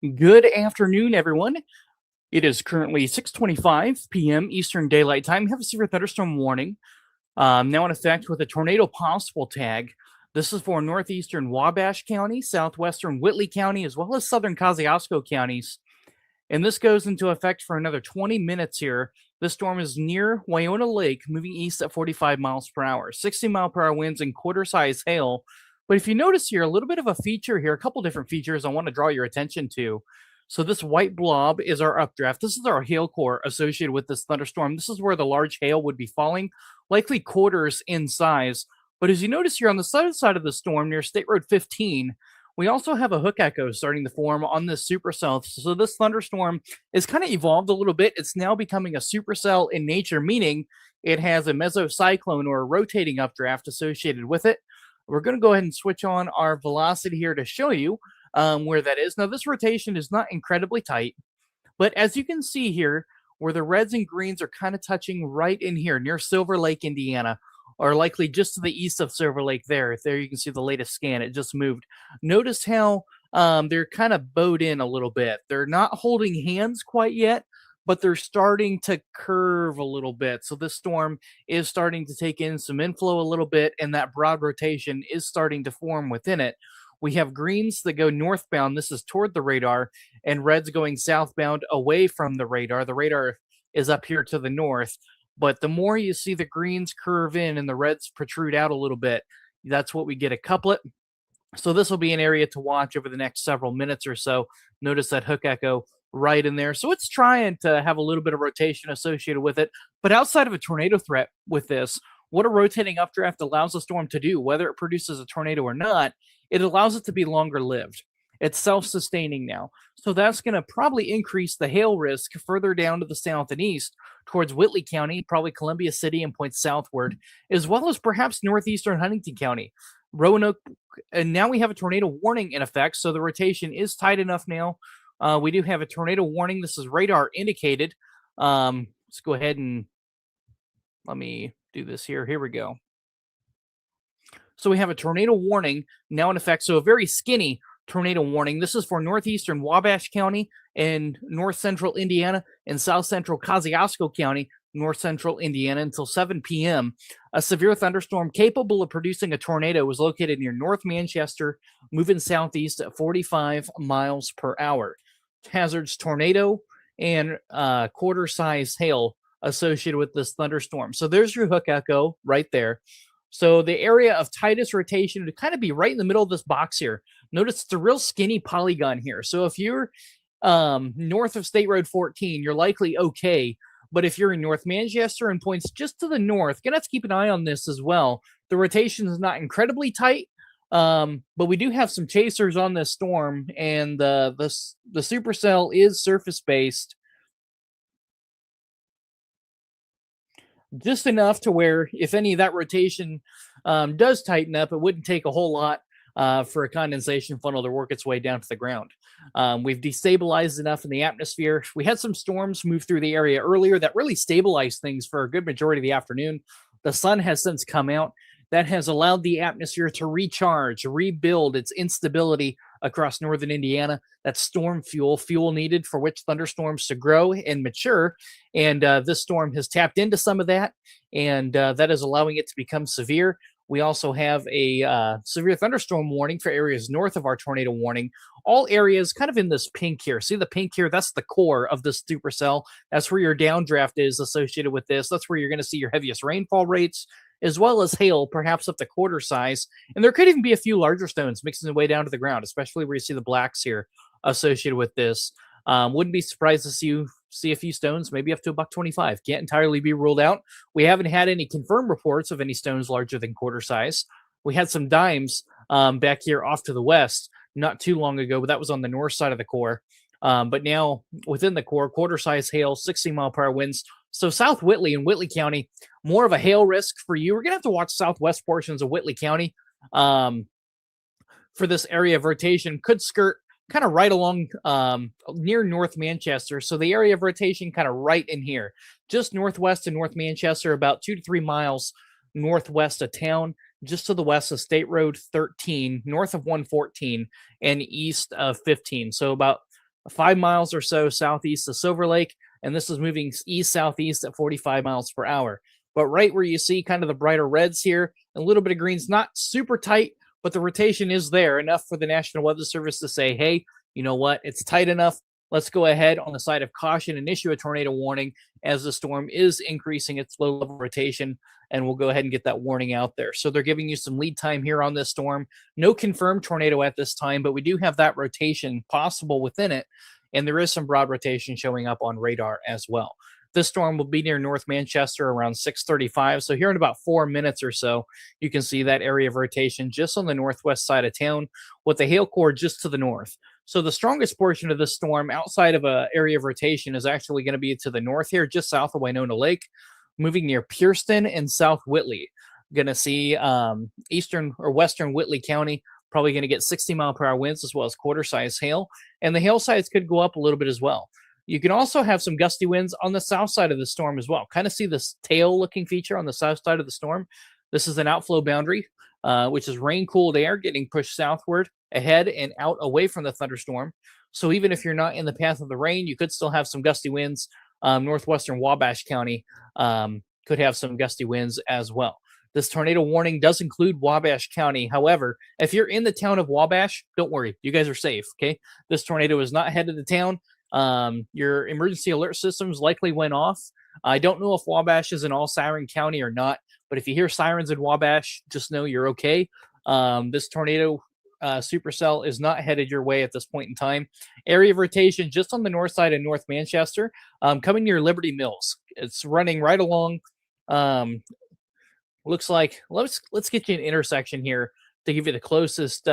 Good afternoon, everyone. It is currently 6:25 p.m. Eastern Daylight Time. We have a severe thunderstorm warning now in effect with a tornado possible tag. This is for northeastern Wabash County, southwestern Whitley County, as well as southern Kosciuszko counties. And this goes into effect for another 20 minutes here. This storm is near Waiona Lake, moving east at 45 miles per hour, 60-mile-per-hour winds and quarter-size hail. But if you notice here, a little bit of a feature here, a couple different features I want to draw your attention to. So this white blob is our updraft. This is our hail core associated with this thunderstorm. This is where the large hail would be falling, likely quarters in size. But as you notice here on the southern side of the storm near State Road 15, we also have a hook echo starting to form on this supercell. So this thunderstorm is kind of evolved a little bit. It's now becoming a supercell in nature, meaning it has a mesocyclone or a rotating updraft associated with it. We're going to go ahead and switch on our velocity here to show you where that is. Now, this rotation is not incredibly tight, but as you can see here, where the reds and greens are kind of touching right in here near Silver Lake, Indiana, or likely just to the east of Silver Lake there. There you can see the latest scan. It just moved. Notice how they're kind of bowed in a little bit. They're not holding hands quite yet, but they're starting to curve a little bit. So this storm is starting to take in some inflow a little bit, and that broad rotation is starting to form within it. We have greens that go northbound. This is toward the radar, and reds going southbound away from the radar. The radar is up here to the north. But the more you see the greens curve in and the reds protrude out a little bit, that's what we get a couplet. So this will be an area to watch over the next several minutes or so. Notice that hook echo right in there. So it's trying to have a little bit of rotation associated with it. But outside of a tornado threat with this, what a rotating updraft allows a storm to do, whether it produces a tornado or not, it allows it to be longer lived. It's self-sustaining now. So that's going to probably increase the hail risk further down to the south and east towards Whitley County, probably Columbia City and points southward, as well as perhaps northeastern Huntington County. Roanoke, and now we have a tornado warning in effect, so the rotation is tight enough now. We do have a tornado warning. This is radar indicated. Let's go ahead and let me do this here. Here we go. So we have a tornado warning now in effect. So a very skinny tornado warning. This is for northeastern Wabash County and north central Indiana and south central Kosciuszko County, north central Indiana until 7 p.m. A severe thunderstorm capable of producing a tornado was located near North Manchester, moving southeast at 45 miles per hour. Hazards tornado and quarter-size hail associated with this thunderstorm. So there's your hook echo right there. So the area of tightest rotation would kind of be right in the middle of this box here. Notice it's a real skinny polygon here. So if you're north of State Road 14, you're likely okay. But if you're in North Manchester and points just to the north, gonna have to keep an eye on this as well. The rotation is not incredibly tight, but we do have some chasers on this storm, and the supercell is surface based. Just enough to where if any of that rotation does tighten up, it wouldn't take a whole lot for a condensation funnel to work its way down to the ground. We've destabilized enough in the atmosphere. We had some storms move through the area earlier that really stabilized things for a good majority of the afternoon. The sun has since come out. That has allowed the atmosphere to recharge, rebuild its instability across northern Indiana. That's storm fuel needed for which thunderstorms to grow and mature. And this storm has tapped into some of that, and that is allowing it to become severe. We also have a severe thunderstorm warning for areas north of our tornado warning. All areas kind of in this pink here. See the pink here? That's the core of this supercell. That's where your downdraft is associated with this. That's where you're going to see your heaviest rainfall rates, as well as hail, perhaps up to quarter size. And there could even be a few larger stones mixing their way down to the ground, especially where you see the blacks here associated with this. Wouldn't be surprised to see a few stones, maybe up to $1.25. Can't entirely be ruled out. We haven't had any confirmed reports of any stones larger than quarter size. We had some dimes back here off to the west not too long ago, but that was on the north side of the core. But now within the core, quarter size hail, 60-mile-per-hour winds. So South Whitley and Whitley County, more of a hail risk for you. We're going to have to watch southwest portions of Whitley County for this area of rotation. Could skirt kind of right along near North Manchester. So the area of rotation kind of right in here, just northwest of North Manchester, about 2 to 3 miles northwest of town, just to the west of State Road 13, north of 114, and east of 15. So about 5 miles or so southeast of Silver Lake, and this is moving east southeast at 45 miles per hour. But right where you see kind of the brighter reds here, a little bit of greens, not super tight, but the rotation is there enough for the National Weather Service to say, hey, you know what? It's tight enough. Let's go ahead on the side of caution and issue a tornado warning as the storm is increasing its low level rotation. And we'll go ahead and get that warning out there. So they're giving you some lead time here on this storm. No confirmed tornado at this time, but we do have that rotation possible within it. And there is some broad rotation showing up on radar as well. This storm will be near North Manchester around 6:35. So here in about 4 minutes or so, you can see that area of rotation just on the northwest side of town with the hail core just to the north. So the strongest portion of this storm outside of a area of rotation is actually going to be to the north here, just south of Winona Lake, moving near Pierceton and South Whitley. Going to see eastern or western Whitley County probably going to get 60-mile-per-hour winds as well as quarter-size hail. And the hail sides could go up a little bit as well. You can also have some gusty winds on the south side of the storm as well. Kind of see this tail-looking feature on the south side of the storm. This is an outflow boundary, which is rain-cooled air getting pushed southward, ahead, and out away from the thunderstorm. So even if you're not in the path of the rain, you could still have some gusty winds. Northwestern Wabash County could have some gusty winds as well. This tornado warning does include Wabash County. However, if you're in the town of Wabash, don't worry. You guys are safe, okay? This tornado is not headed to town. Your emergency alert systems likely went off. I don't know if Wabash is in all siren county or not, but if you hear sirens in Wabash, just know you're okay. This tornado supercell is not headed your way at this point in time. Area of rotation just on the north side of North Manchester, coming near Liberty Mills. It's running right along. Looks like let's get you an intersection here to give you the closest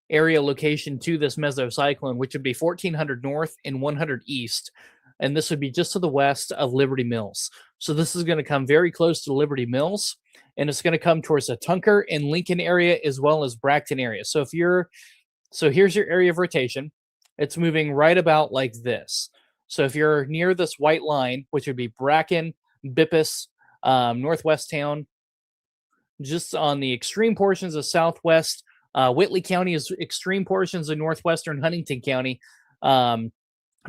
area location to this mesocyclone, which would be 1400 north and 100 east. And this would be just to the west of Liberty Mills. So this is going to come very close to Liberty Mills, and it's going to come towards the Tunker and Lincoln area as well as Bracton area. So here's your area of rotation. It's moving right about like this. So if you're near this white line, which would be Bracken, Bippus, Northwest Town, just on the extreme portions of Southwest, Whitley County is extreme portions of Northwestern Huntington County.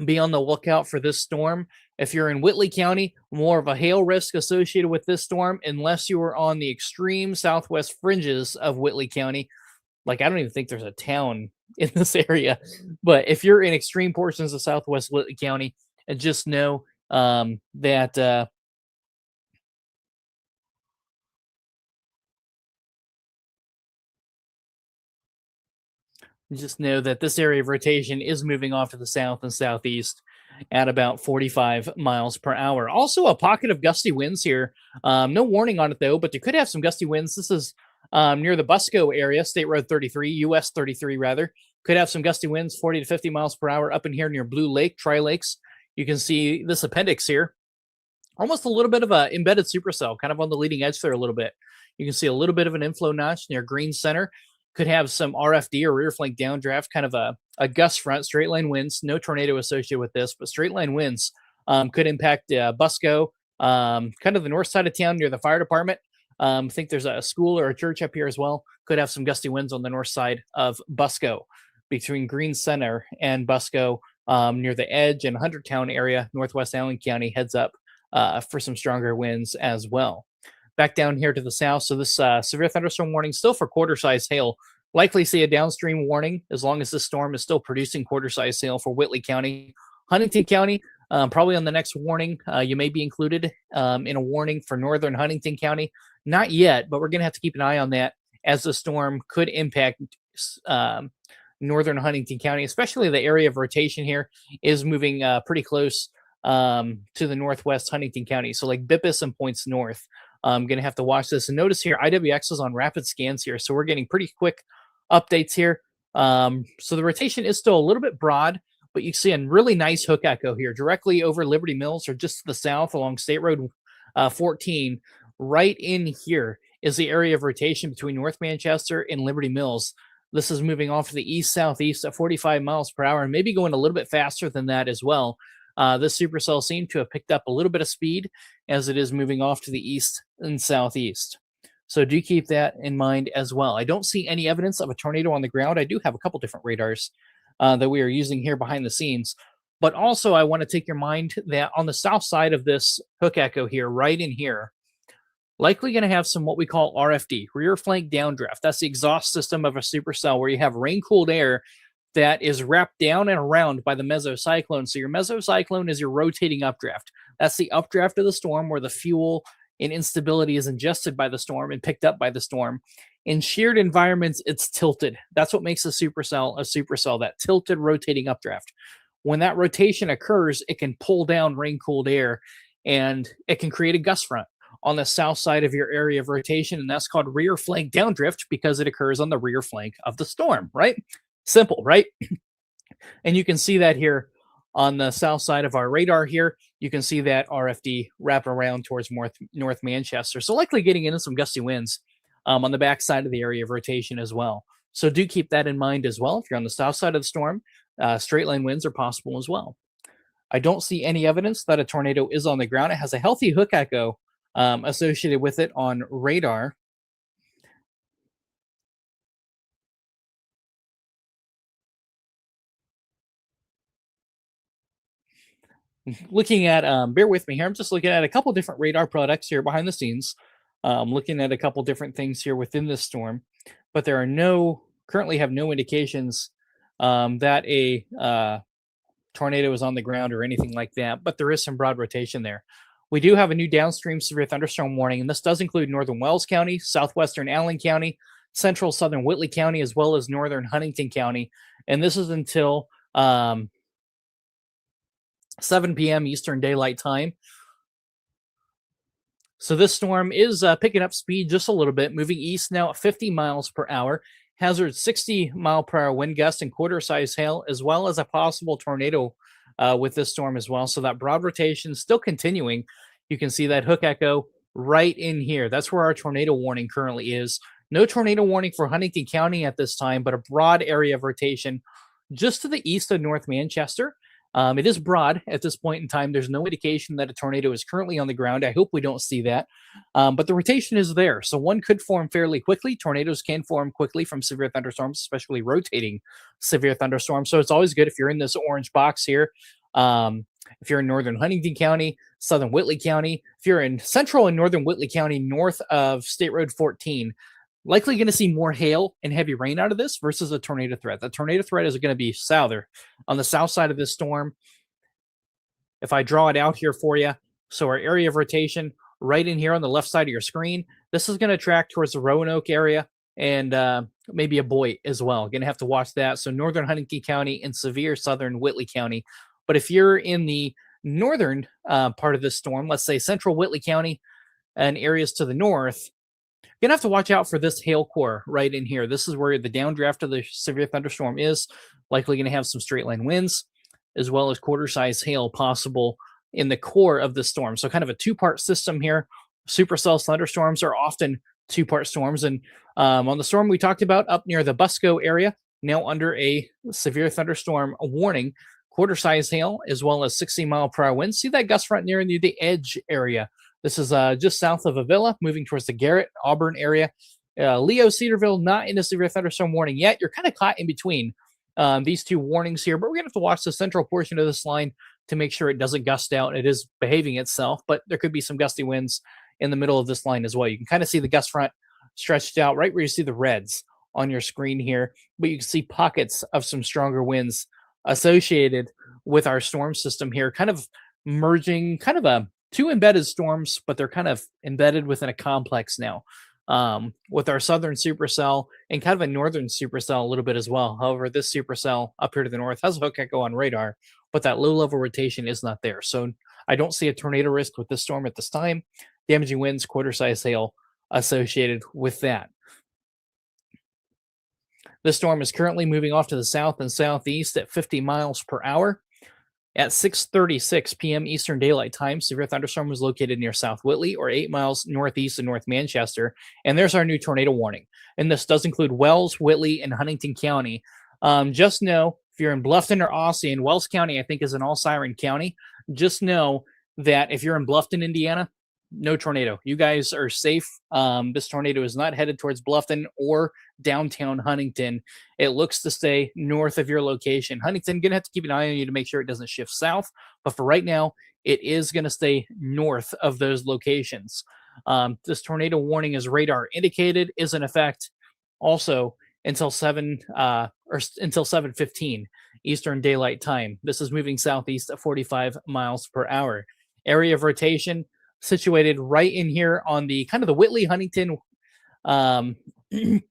Be on the lookout for this storm. If you're in Whitley County, more of a hail risk associated with this storm, unless you are on the extreme southwest fringes of Whitley County. Like, I don't even think there's a town in this area. But if you're in extreme portions of southwest Whitley County, just know that just know that this area of rotation is moving off to the south and southeast at about 45 miles per hour. Also, a pocket of gusty winds here. No warning on it, though, but you could have some gusty winds. This is near the Busco area, State Road 33, US 33, rather. Could have some gusty winds, 40 to 50 miles per hour up in here near Blue Lake, Tri Lakes. You can see this appendix here. Almost a little bit of an embedded supercell, kind of on the leading edge there a little bit. You can see a little bit of an inflow notch near Green Center. Could have some RFD or rear flank downdraft, kind of a gust front, straight line winds. No tornado associated with this, but straight line winds could impact Busco, kind of the north side of town near the fire department. I think there's a school or a church up here as well. Could have some gusty winds on the north side of Busco, between Green Center and Busco, near the Edge and Huntertown area, northwest Allen County, heads up for some stronger winds as well. Back down here to the south. So this severe thunderstorm warning still for quarter-size hail. Likely see a downstream warning as long as this storm is still producing quarter-size hail for Whitley County. Huntington County, probably on the next warning. You may be included in a warning for northern Huntington County. Not yet, but we're going to have to keep an eye on that as the storm could impact northern Huntington County, especially the area of rotation here is moving pretty close to the northwest Huntington County. So like Bippus and points north. I'm going to have to watch this. And notice here, IWX is on rapid scans here. So we're getting pretty quick updates here. So the rotation is still a little bit broad, but you see a really nice hook echo here directly over Liberty Mills or just to the south along State Road 14. Right in here is the area of rotation between North Manchester and Liberty Mills. This is moving off to the east-southeast at 45 miles per hour and maybe going a little bit faster than that as well. This supercell seemed to have picked up a little bit of speed as it is moving off to the east and southeast. So do keep that in mind as well. I don't see any evidence of a tornado on the ground. I do have a couple different radars that we are using here behind the scenes. But also, I want to take your mind that on the south side of this hook echo here, right in here, likely going to have some what we call RFD, rear flank downdraft. That's the exhaust system of a supercell where you have rain cooled air that is wrapped down and around by the mesocyclone. So your mesocyclone is your rotating updraft. That's the updraft of the storm where the fuel and instability is ingested by the storm and picked up by the storm. In sheared environments, it's tilted. That's what makes a supercell, that tilted rotating updraft. When that rotation occurs, it can pull down rain-cooled air and it can create a gust front on the south side of your area of rotation, and that's called rear flank downdrift because it occurs on the rear flank of the storm, right? Simple, right? And you can see that here on the south side of our radar here. You can see that RFD wrap around towards North Manchester. So likely getting into some gusty winds on the back side of the area of rotation as well. So do keep that in mind as well. If you're on the south side of the storm, straight line winds are possible as well. I don't see any evidence that a tornado is on the ground. It has a healthy hook echo associated with it on radar. Looking at, bear with me here. I'm just looking at a couple different radar products here behind the scenes. Looking at a couple different things here within this storm, but there are currently have no indications that a tornado is on the ground or anything like that, but there is some broad rotation there. We do have a new downstream severe thunderstorm warning, and this does include northern Wells County, southwestern Allen County, central southern Whitley County, as well as northern Huntington County. And this is until 7 p.m. Eastern Daylight Time. So this storm is picking up speed just a little bit, moving east now at 50 miles per hour. Hazard 60 mile per hour wind gust and quarter size hail, as well as a possible tornado with this storm as well. So that broad rotation still continuing. You can see that hook echo right in here. That's where our tornado warning currently is. No tornado warning for Huntington County at this time, but a broad area of rotation just to the east of North Manchester. It is broad at this point in time. There's no indication that a tornado is currently on the ground. I hope we don't see that. But the rotation is there. So one could form fairly quickly. Tornadoes can form quickly from severe thunderstorms, especially rotating severe thunderstorms. So it's always good if you're in this orange box here. If you're in northern Huntington County, southern Whitley County, if you're in central and northern Whitley County, north of State Road 14, likely going to see more hail and heavy rain out of this versus a tornado threat. The tornado threat is going to be on the south side of this storm. If I draw it out here for you, so our area of rotation right in here on the left side of your screen, this is going to track towards the Roanoke area and maybe a Boyd as well. Going to have to watch that. So northern Huntington County and severe southern Whitley County. But if you're in the northern part of this storm, let's say central Whitley County and areas to the north, you're going to have to watch out for this hail core right in here. This is where the downdraft of the severe thunderstorm is. Likely going to have some straight line winds as well as quarter size hail possible in the core of the storm. So kind of a two-part system here. Supercell thunderstorms are often two-part storms. And on the storm we talked about up near the Busco area, now under a severe thunderstorm warning, quarter size hail as well as 60 mile per hour winds. See that gust front near the edge area. This is just south of Avila, moving towards the Garrett, Auburn area. Leo, Cedarville, not in a severe thunderstorm warning yet. You're kind of caught in between these two warnings here, but we're going to have to watch the central portion of this line to make sure it doesn't gust out. It is behaving itself, but there could be some gusty winds in the middle of this line as well. You can kind of see the gust front stretched out right where you see the reds on your screen here, but you can see pockets of some stronger winds associated with our storm system here, kind of merging, kind of two embedded storms, but they're kind of embedded within a complex now, with our southern supercell and kind of a northern supercell a little bit as well. However, this supercell up here to the north has a hook echo on radar, but that low level rotation is not there. So I don't see a tornado risk with this storm at this time. Damaging winds, quarter size hail associated with that. This storm is currently moving off to the south and southeast at 50 miles per hour. At 6:36 p.m. Eastern Daylight Time, severe thunderstorm was located near South Whitley, or 8 miles northeast of North Manchester. And there's our new tornado warning. And this does include Wells, Whitley, and Huntington County. Just know, if you're in Bluffton or Ossian, Wells County, I think, is an all-siren county. Just know that if you're in Bluffton, Indiana, no tornado. You guys are safe. This tornado is not headed towards Bluffton or downtown Huntington. It looks to stay north of your location. Huntington, gonna have to keep an eye on you to make sure it doesn't shift south. But for right now, it is going to stay north of those locations. This tornado warning is radar indicated, is in effect also until until 7:15 Eastern Daylight Time. This is moving southeast at 45 miles per hour. Area of rotation situated right in here on the kind of the Whitley, Huntington, and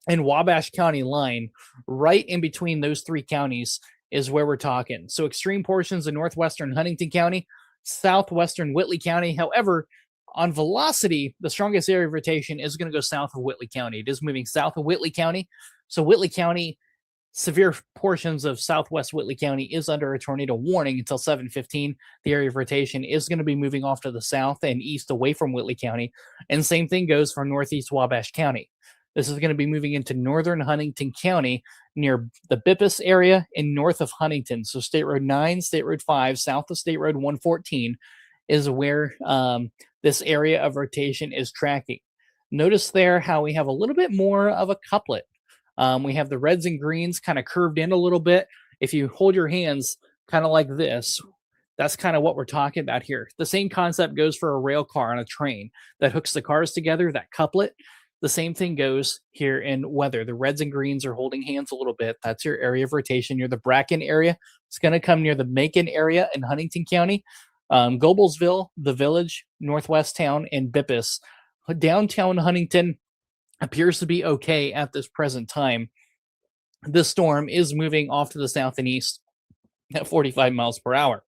Wabash County line, right in between those three counties is where we're talking. So extreme portions of northwestern Huntington County, southwestern Whitley County. However, on velocity, the strongest area of rotation is going to go south of Whitley County. It is moving south of Whitley County. So Whitley County, severe portions of southwest Whitley County is under a tornado warning until 7:15. The area of rotation is going to be moving off to the south and east away from Whitley County. And same thing goes for northeast Wabash County. This is going to be moving into northern Huntington County near the Bippus area and north of Huntington. So State Road 9, State Road 5, south of State Road 114 is where this area of rotation is tracking. Notice there how we have a little bit more of a couplet. We have the reds and greens kind of curved in a little bit. If you hold your hands kind of like this, that's kind of what we're talking about here. The same concept goes for a rail car on a train that hooks the cars together, that couplet. The same thing goes here in weather. The reds and greens are holding hands a little bit. That's your area of rotation. Near the Bracken area. It's going to come near the Macon area in Huntington County. Goebbelsville, the Village, Northwest Town, and Bippus. Downtown Huntington appears to be okay at this present time. This storm is moving off to the south and east at 45 miles per hour.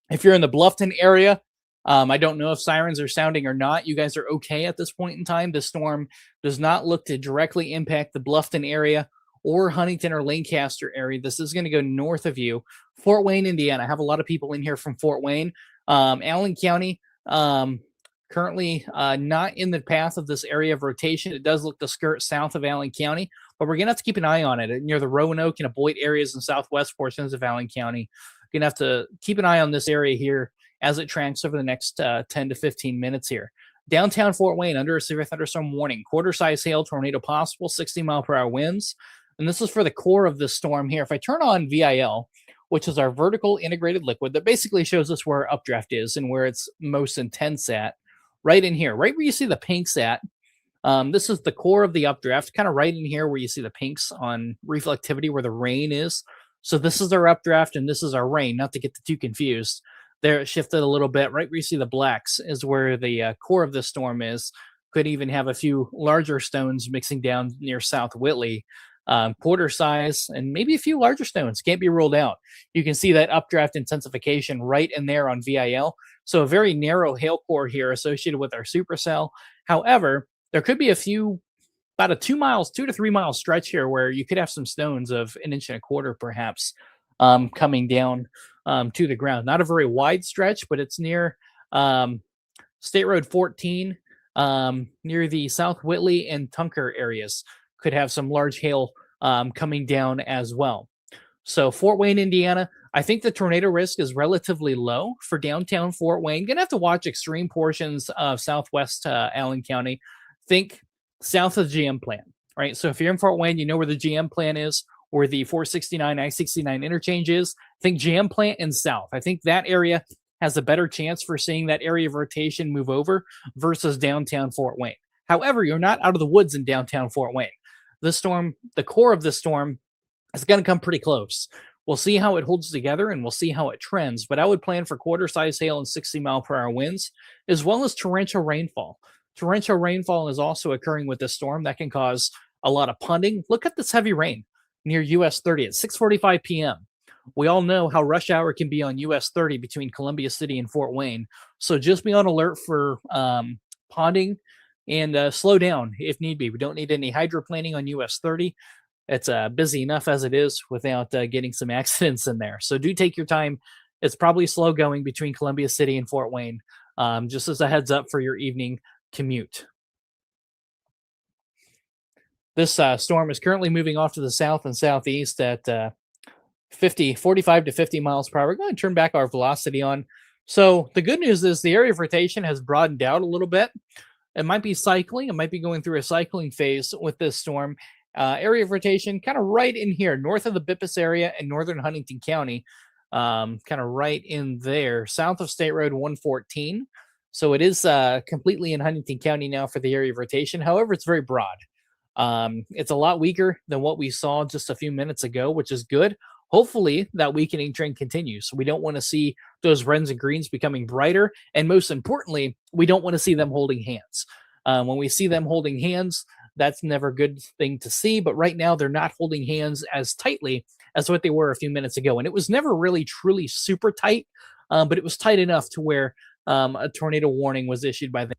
If you're in the Bluffton area, I don't know if sirens are sounding or not. You guys are okay at this point in time. The storm does not look to directly impact the Bluffton area or Huntington or Lancaster area. This is going to go north of you. Fort Wayne, Indiana. I have a lot of people in here from Fort Wayne. Allen County, currently not in the path of this area of rotation. It does look to skirt south of Allen County, but we're going to have to keep an eye on it near the Roanoke and Aboit areas and southwest portions of Allen County. Going to have to keep an eye on this area here as it tracks over the next 10 to 15 minutes here. Downtown Fort Wayne under a severe thunderstorm warning. Quarter-size hail, tornado possible, 60-mile-per-hour winds. And this is for the core of the storm here. If I turn on VIL, which is our vertical integrated liquid that basically shows us where updraft is and where it's most intense at, right in here, right where you see the pinks at. This is the core of the updraft, kind of right in here where you see the pinks on reflectivity where the rain is. So this is our updraft and this is our rain, not to get the two confused. There it shifted a little bit. Right where you see the blacks is where the core of the storm is. Could even have a few larger stones mixing down near South Whitley. Quarter size and maybe a few larger stones. Can't be ruled out. You can see that updraft intensification right in there on VIL. So a very narrow hail core here associated with our supercell. However, there could be about a 2 to 3 mile stretch here where you could have some stones of 1.25 inches perhaps coming down to the ground. Not a very wide stretch, but it's near State Road 14, near the South Whitley and Tunker areas. Could have some large hail coming down as well. So Fort Wayne, Indiana, I think the tornado risk is relatively low for downtown Fort Wayne. Gonna have to watch extreme portions of southwest Allen County. Think south of the GM plan, right? So if you're in Fort Wayne, you know where the GM plan is, where the 469, I-69 interchange is. Think GM plant and south. I think that area has a better chance for seeing that area of rotation move over versus downtown Fort Wayne. However, you're not out of the woods in downtown Fort Wayne. The storm, the core of the storm is going to come pretty close. We'll see how it holds together and we'll see how it trends, but I would plan for quarter-size hail and 60-mile-per-hour winds, as well as torrential rainfall. Torrential rainfall is also occurring with this storm that can cause a lot of ponding. Look at this heavy rain near US 30 at 6:45 p.m. We all know how rush hour can be on US 30 between Columbia City and Fort Wayne. So just be on alert for ponding and slow down if need be. We don't need any hydroplaning on US 30. It's busy enough as it is without getting some accidents in there. So do take your time. It's probably slow going between Columbia City and Fort Wayne, just as a heads up for your evening commute. This storm is currently moving off to the south and southeast at 45 to 50 miles per hour. We're going to turn back our velocity on So the good news is the area of rotation has broadened out a little bit. It might be cycling. It might be going through a cycling phase with this storm. Area of rotation kind of right in here, north of the Bippus area and northern Huntington County, kind of right in there, south of State Road 114. So it is completely in Huntington County now for the area of rotation. However, it's very broad. It's a lot weaker than what we saw just a few minutes ago, which is good. Hopefully, that weakening trend continues. We don't want to see those reds and greens becoming brighter. And most importantly, we don't want to see them holding hands. When we see them holding hands, that's never a good thing to see. But right now, they're not holding hands as tightly as what they were a few minutes ago. And it was never really truly super tight, but it was tight enough to where a tornado warning was issued by them.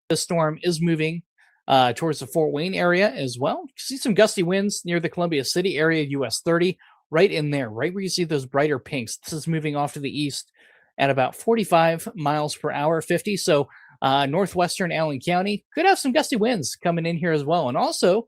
The storm is moving towards the Fort Wayne area as well. You see some gusty winds near the Columbia City area, US 30, right in there, right where you see those brighter pinks. This is moving off to the east at about 45 miles per hour, 50. So northwestern Allen County could have some gusty winds coming in here as well. And also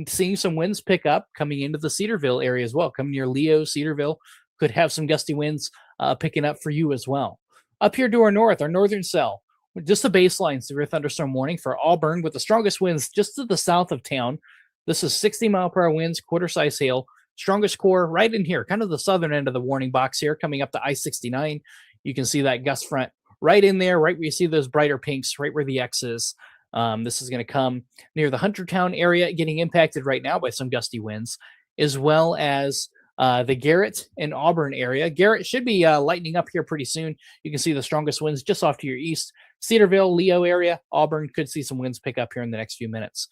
seeing some winds pick up coming into the Cedarville area as well. Coming near Leo, Cedarville could have some gusty winds picking up for you as well. Up here to our north, our northern cell, just the baseline severe thunderstorm warning for Auburn with the strongest winds just to the south of town. This is 60-mile-per-hour winds, quarter-size hail. Strongest core right in here, kind of the southern end of the warning box here, coming up to I-69. You can see that gust front right in there, right where you see those brighter pinks, right where the X is. This is going to come near the Huntertown area, getting impacted right now by some gusty winds, as well as the Garrett and Auburn area. Garrett should be lightening up here pretty soon. You can see the strongest winds just off to your east. Cedarville, Leo area, Auburn could see some winds pick up here in the next few minutes.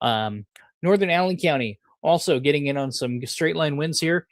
Northern Allen County also getting in on some straight line winds here.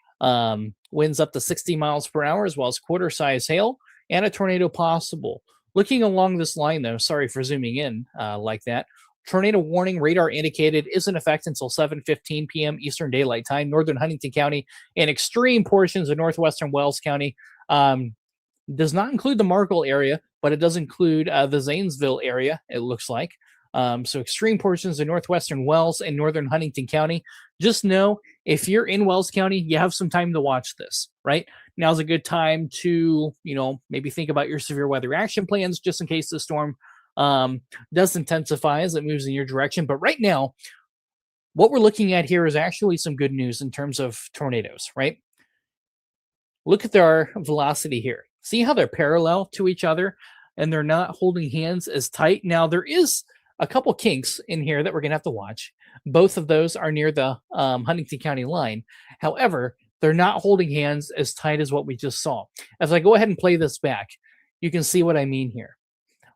Winds up to 60 miles per hour, as well as quarter-size hail and a tornado possible. Looking along this line, though, sorry for zooming in like that. Tornado warning radar indicated is in effect until 7:15 p.m. Eastern Daylight Time. Northern Huntington County and extreme portions of northwestern Wells County. Does not include the Markle area, but it does include the Zanesville area, it looks like. So extreme portions of northwestern Wells and northern Huntington County. Just know if you're in Wells County, you have some time to watch this, right? Now's a good time to, maybe think about your severe weather action plans just in case the storm does intensify as it moves in your direction. But right now, what we're looking at here is actually some good news in terms of tornadoes, right? Look at their velocity here. See how they're parallel to each other and they're not holding hands as tight. Now, there is a couple kinks in here that we're going to have to watch. Both of those are near the Huntington County line. However, they're not holding hands as tight as what we just saw. As I go ahead and play this back, you can see what I mean here.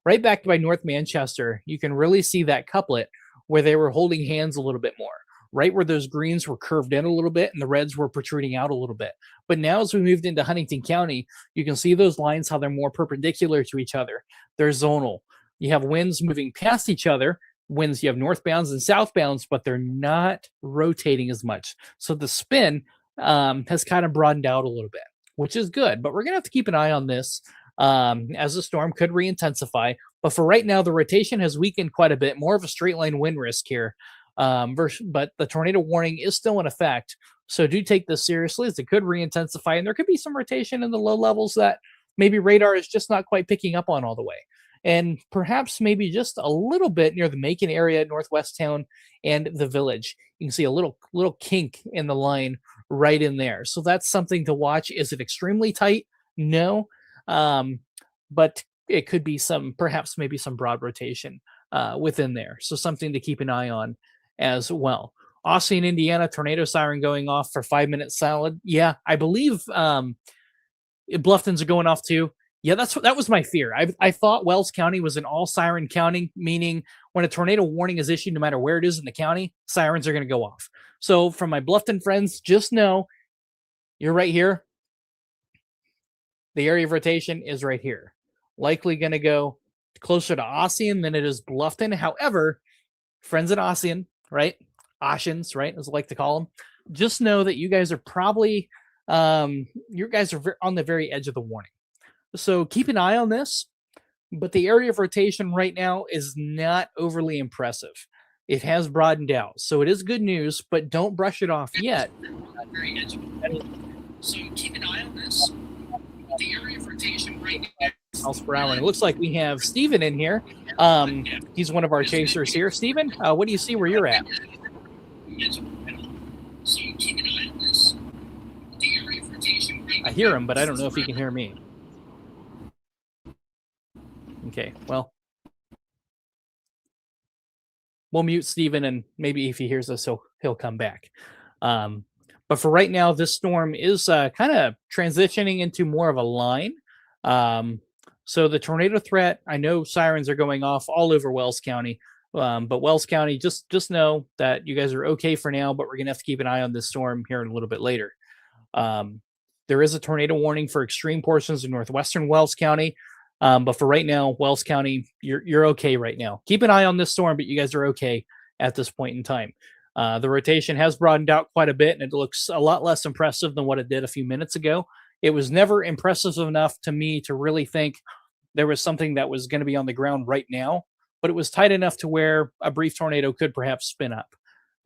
Right back by North Manchester, you can really see that couplet where they were holding hands a little bit more. Right where those greens were curved in a little bit and the reds were protruding out a little bit. But now as we moved into Huntington County, you can see those lines, how they're more perpendicular to each other. They're zonal. You have winds moving past each other. Winds, you have northbounds and southbounds, but they're not rotating as much. So the spin has kind of broadened out a little bit, which is good. But we're going to have to keep an eye on this as the storm could re-intensify. But for right now, the rotation has weakened quite a bit, more of a straight line wind risk here. But the tornado warning is still in effect. So do take this seriously as it could re-intensify. And there could be some rotation in the low levels that maybe radar is just not quite picking up on all the way. And perhaps maybe just a little bit near the Macon area, Northwest Town, and the Village. You can see a little kink in the line right in there. So that's something to watch. Is it extremely tight? No. But it could be perhaps maybe some broad rotation within there. So something to keep an eye on as well. Ossian, Indiana, tornado siren going off for 5 minutes solid. Yeah, I believe Bluffton's are going off too. Yeah, that was my fear. I thought Wells County was an all siren county, meaning when a tornado warning is issued, no matter where it is in the county, sirens are going to go off. So from my Bluffton friends, just know you're right here. The area of rotation is right here. Likely going to go closer to Ossian than it is Bluffton. However, friends at Ossian, right? Ossians, right? As I like to call them. Just know that you guys are probably, on the very edge of the warning. So keep an eye on this. But the area of rotation right now is not overly impressive. it has broadened out. So it is good news, but don't brush it off yet. So keep an eye on this. The area of rotation right now. Miles per hour. And it looks like we have Steven in here. He's one of our chasers here. Steven, what do you see where you're at? So keep an eye on this. The area of rotation right I hear him, but I don't know if he can hear me. Okay, well, we'll mute Steven, and maybe if he hears us, he'll come back. But for right now, this storm is kind of transitioning into more of a line. So the tornado threat, I know sirens are going off all over Wells County, but Wells County, just know that you guys are okay for now, but we're going to have to keep an eye on this storm here a little bit later. There is a tornado warning for extreme portions of northwestern Wells County. But for right now, Wells County, you're okay right now. Keep an eye on this storm, but you guys are okay at this point in time. The rotation has broadened out quite a bit, and it looks a lot less impressive than what it did a few minutes ago. It was never impressive enough to me to really think there was something that was going to be on the ground right now, but it was tight enough to where a brief tornado could perhaps spin up,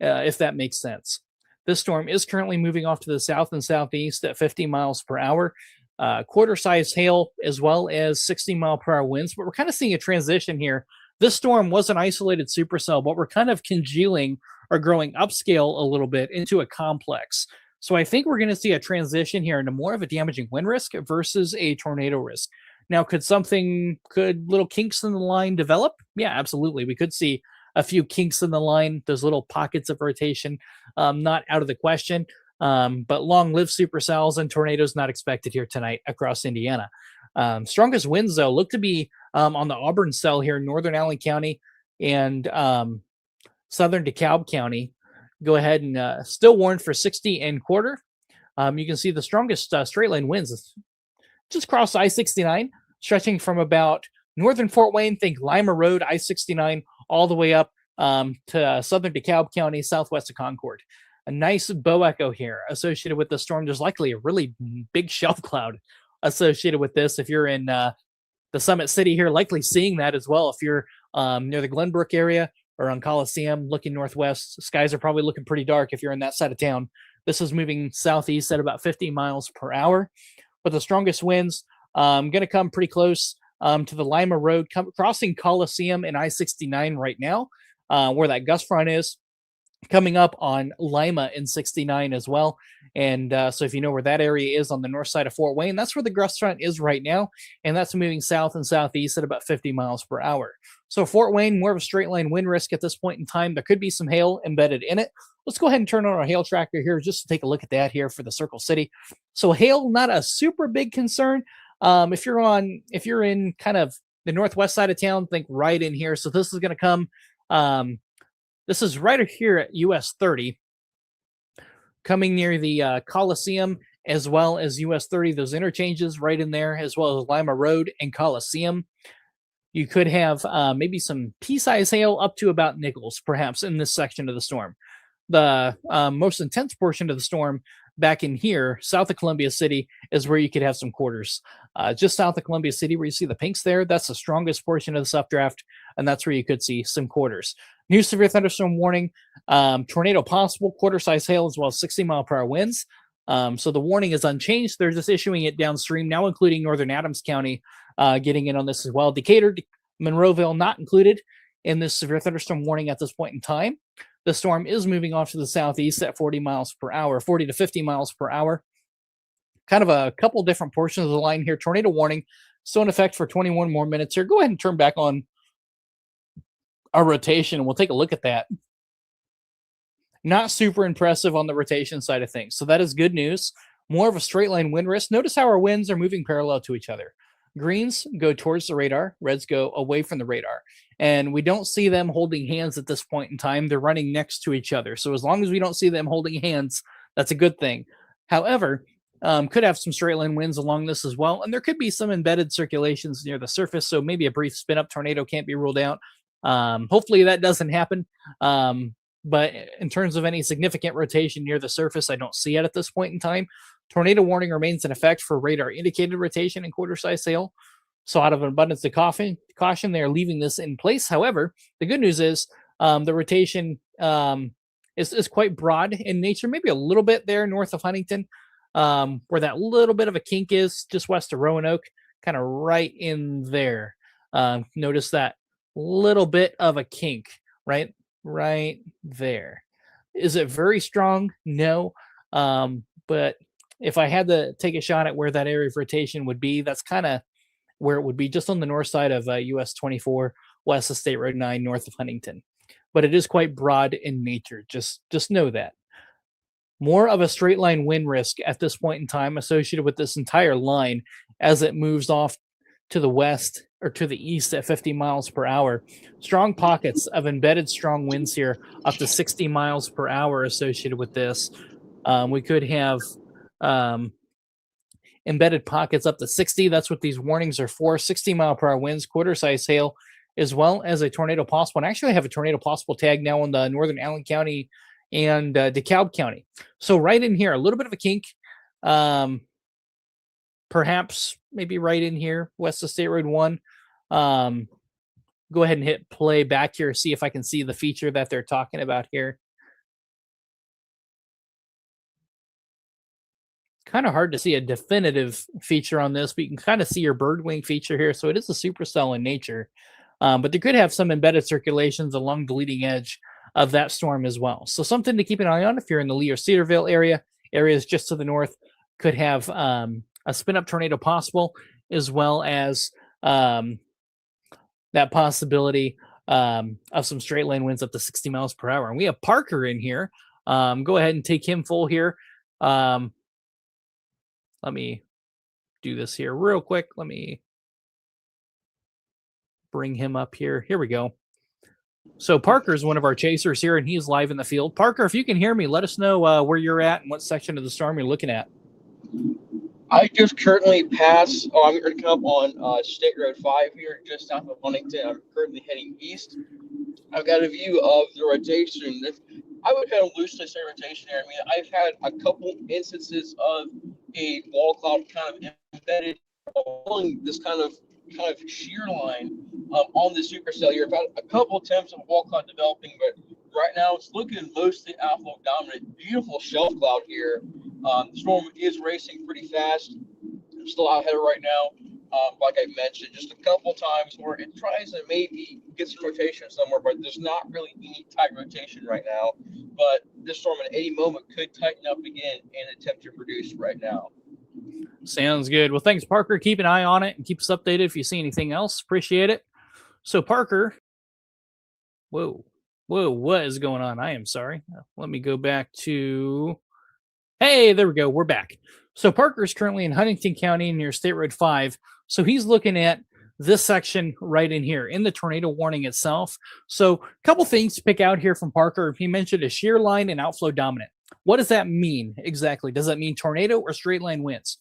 if that makes sense. This storm is currently moving off to the south and southeast at 50 miles per hour. Quarter-size hail as well as 60-mile-per-hour winds, but we're kind of seeing a transition here. This storm was an isolated supercell, but we're kind of congealing or growing upscale a little bit into a complex. So I think we're going to see a transition here into more of a damaging wind risk versus a tornado risk. Now, could little kinks in the line develop? Yeah, absolutely. We could see a few kinks in the line, those little pockets of rotation, not out of the question. But long-lived supercells and tornadoes not expected here tonight across Indiana. Strongest winds, though, look to be on the Auburn cell here, northern Allen County and southern DeKalb County. Go ahead and still warned for 60 and quarter. You can see the strongest straight line winds just cross I-69, stretching from about northern Fort Wayne, think Lima Road, I-69, all the way up to southern DeKalb County, southwest of Concord. A nice bow echo here associated with the storm. There's likely a really big shelf cloud associated with this. If you're in the Summit City here, likely seeing that as well. If you're near the Glenbrook area or on Coliseum looking northwest, skies are probably looking pretty dark if you're in that side of town. This is moving southeast at about 50 miles per hour. But the strongest winds going to come pretty close to the Lima Road, crossing Coliseum and I-69 right now, where that gust front is. Coming up on Lima in 69 as well. And so if you know where that area is on the north side of Fort Wayne, that's where the gust front is right now. And that's moving south and southeast at about 50 miles per hour. So Fort Wayne, more of a straight line wind risk at this point in time. There could be some hail embedded in it. Let's go ahead and turn on our hail tracker here just to take a look at that here for the Circle City. So hail, not a super big concern. If you're in kind of the northwest side of town, think right in here. So this is going to come, this is right here at US 30, coming near the Coliseum as well as US 30, those interchanges right in there, as well as Lima Road and Coliseum. You could have maybe some pea-size hail up to about Nichols, perhaps, in this section of the storm. The most intense portion of the storm back in here, south of Columbia City, is where you could have some quarters. Just south of Columbia City, where you see the pinks there, that's the strongest portion of the subdraft, and that's where you could see some quarters. New severe thunderstorm warning, tornado possible, quarter-size hail, as well as 60-mile-per-hour winds. So the warning is unchanged. They're just issuing it downstream, now including northern Adams County getting in on this as well. Decatur, Monroeville not included in this severe thunderstorm warning at this point in time. The storm is moving off to the southeast at 40 miles per hour, 40 to 50 miles per hour. Kind of a couple different portions of the line here. Tornado warning still in effect for 21 more minutes here. Go ahead and turn back on our rotation, and we'll take a look at that. Not super impressive on the rotation side of things. So that is good news. More of a straight line wind risk. Notice how our winds are moving parallel to each other. Greens go towards the radar. Reds go away from the radar. And we don't see them holding hands at this point in time. They're running next to each other. So as long as we don't see them holding hands, that's a good thing. However, could have some straight line winds along this as well. And there could be some embedded circulations near the surface. So maybe a brief spin up tornado can't be ruled out. Hopefully that doesn't happen. But in terms of any significant rotation near the surface, I don't see it at this point in time. Tornado warning remains in effect for radar indicated rotation and quarter-size hail. So out of an abundance of caution, they are leaving this in place. However, the good news is The rotation is quite broad in nature, maybe a little bit there north of Huntington, where that little bit of a kink is, just west of Roanoke, kind of right in there. Notice that little bit of a kink, right there. Is it very strong? No. But if I had to take a shot at where that area of rotation would be, that's kind of where it would be, just on the north side of US 24, west of State Road 9, north of Huntington. But it is quite broad in nature. Just know that. More of a straight line wind risk at this point in time associated with this entire line as it moves off to the west or to the east at 50 miles per hour. Strong pockets of embedded strong winds here, up to 60 miles per hour associated with this. We could have embedded pockets up to 60. That's what these warnings are for. 60-mile-per-hour winds, quarter-size hail, as well as a tornado possible. And actually, I have a tornado possible tag now in the northern Allen County and DeKalb County. So right in here, a little bit of a kink. Perhaps maybe right in here, west of State Road 1. Go ahead and hit play back here, see if I can see the feature that they're talking about here. Kind of hard to see a definitive feature on this, but you can kind of see your bird wing feature here. So it is a supercell in nature, but they could have some embedded circulations along the leading edge of that storm as well. So something to keep an eye on if you're in the Lee or Cedarville area. Areas just to the north could have a spin up tornado possible, as well as that possibility of some straight line winds up to 60 miles per hour. And we have Parker in here. Go ahead and take him full here. Let me do this here real quick. Let me bring him up here. Here we go. So Parker is one of our chasers here, and he's live in the field. Parker, if you can hear me, let us know where you're at and what section of the storm you're looking at. I just currently passed. I'm going to come up on State Road 5 here, just south of Huntington. I'm currently heading east. I've got a view of the rotation. I would kind of loosely say rotation here. I mean, I've had a couple instances of a wall cloud kind of embedded along this kind of shear line on the supercell here. I've had a couple attempts of wall cloud developing, but right now it's looking mostly outflow dominant. Beautiful shelf cloud here. The storm is racing pretty fast. I'm still out ahead right now. Like I mentioned, just a couple times where it tries to maybe get some rotation somewhere, but there's not really any tight rotation right now. But this storm at any moment could tighten up again and attempt to produce right now. Sounds good. Well, thanks, Parker. Keep an eye on it and keep us updated if you see anything else. Appreciate it. So, Parker. Whoa, what is going on? I am sorry. Let me go back to... Hey, there we go. We're back. So Parker is currently in Huntington County near State Road 5. So he's looking at this section right in here in the tornado warning itself. So a couple things to pick out here from Parker. He mentioned a shear line and outflow dominant. What does that mean exactly? Does that mean tornado or straight line winds?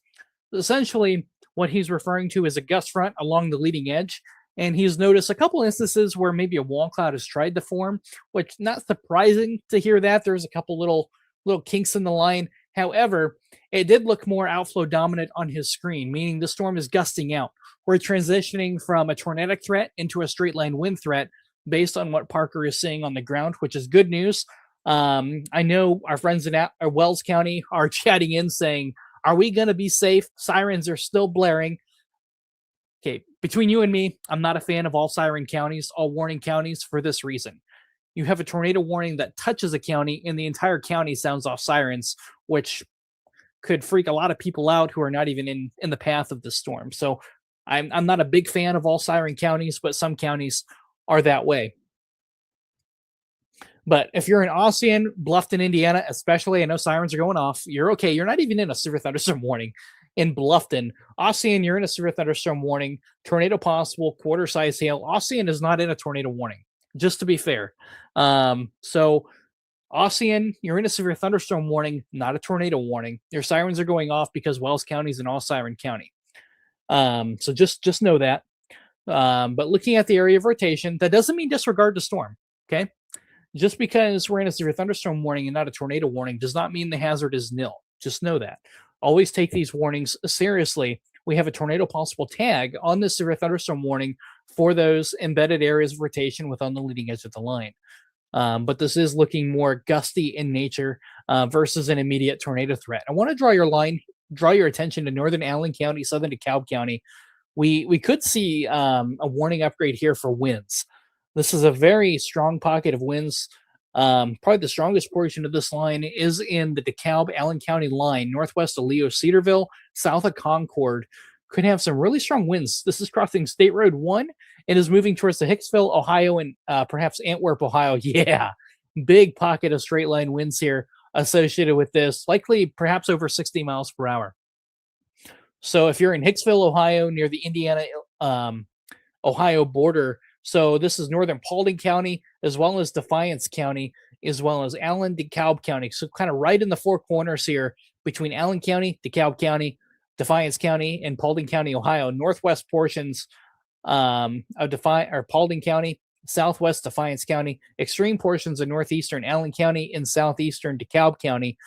Essentially, what he's referring to is a gust front along the leading edge. And he's noticed a couple instances where maybe a wall cloud has tried to form, which not surprising to hear that. There's a couple little kinks in the line. However, it did look more outflow dominant on his screen, meaning the storm is gusting out. We're transitioning from a tornadic threat into a straight line wind threat based on what Parker is seeing on the ground, which is good news. I know our friends in Wells County are chatting in saying, are we going to be safe? Sirens are still blaring. Okay, between you and me, I'm not a fan of all siren counties, all warning counties for this reason. You have a tornado warning that touches a county and the entire county sounds off sirens, which could freak a lot of people out who are not even in the path of the storm. So I'm not a big fan of all siren counties, but some counties are that way. But if you're in Ossian, Bluffton, Indiana, especially, I know sirens are going off. You're okay. You're not even in a severe thunderstorm warning. In Bluffton, Ossian, you're in a severe thunderstorm warning, tornado possible, quarter-size hail. Ossian is not in a tornado warning, just to be fair. So Ossian, you're in a severe thunderstorm warning, not a tornado warning. Your sirens are going off because Wells County is an all-siren county. So just know that. But looking at the area of rotation, that doesn't mean disregard the storm, okay? Just because we're in a severe thunderstorm warning and not a tornado warning does not mean the hazard is nil. Just know that. Always take these warnings seriously. We have a tornado possible tag on this severe thunderstorm warning for those embedded areas of rotation within the leading edge of the line. But this is looking more gusty in nature versus an immediate tornado threat. I want to draw your attention to northern Allen County, southern DeKalb County. We could see a warning upgrade here for winds. This is a very strong pocket of winds. Probably the strongest portion of this line is in the DeKalb Allen County line, northwest of Leo Cedarville, south of Concord. Could have some really strong winds. This is crossing State Road 1 and is moving towards the Hicksville, Ohio, and perhaps Antwerp, Ohio. Yeah, big pocket of straight line winds here associated with this, likely perhaps over 60 miles per hour. So if you're in Hicksville, Ohio, near the Indiana, Ohio border, so this is northern Paulding County, as well as Defiance County, as well as Allen, DeKalb County. So kind of right in the four corners here between Allen County, DeKalb County, Defiance County, and Paulding County, Ohio. Northwest portions of Paulding County, southwest Defiance County, extreme portions of northeastern Allen County, and southeastern DeKalb County.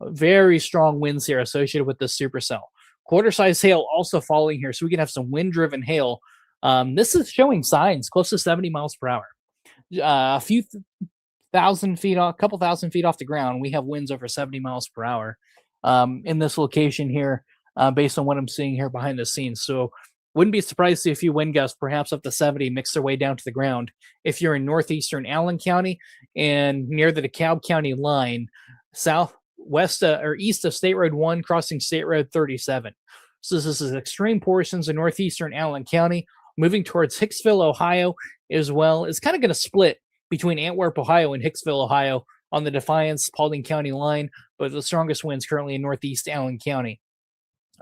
Very strong winds here associated with this supercell. Quarter-size hail also falling here, so we can have some wind-driven hail. This is showing signs close to 70 miles per hour. A few thousand feet, a couple thousand feet off the ground, we have winds over 70 miles per hour in this location here, based on what I'm seeing here behind the scenes. So wouldn't be surprised to see a few wind gusts, perhaps up to 70, mix their way down to the ground. If you're in northeastern Allen County and near the DeKalb County line, southwest or east of State Road 1, crossing State Road 37. So this is extreme portions of northeastern Allen County, moving towards Hicksville, Ohio, as well. It's kind of going to split between Antwerp, Ohio, and Hicksville, Ohio on the Defiance Paulding County line, but the strongest winds currently in northeast Allen County.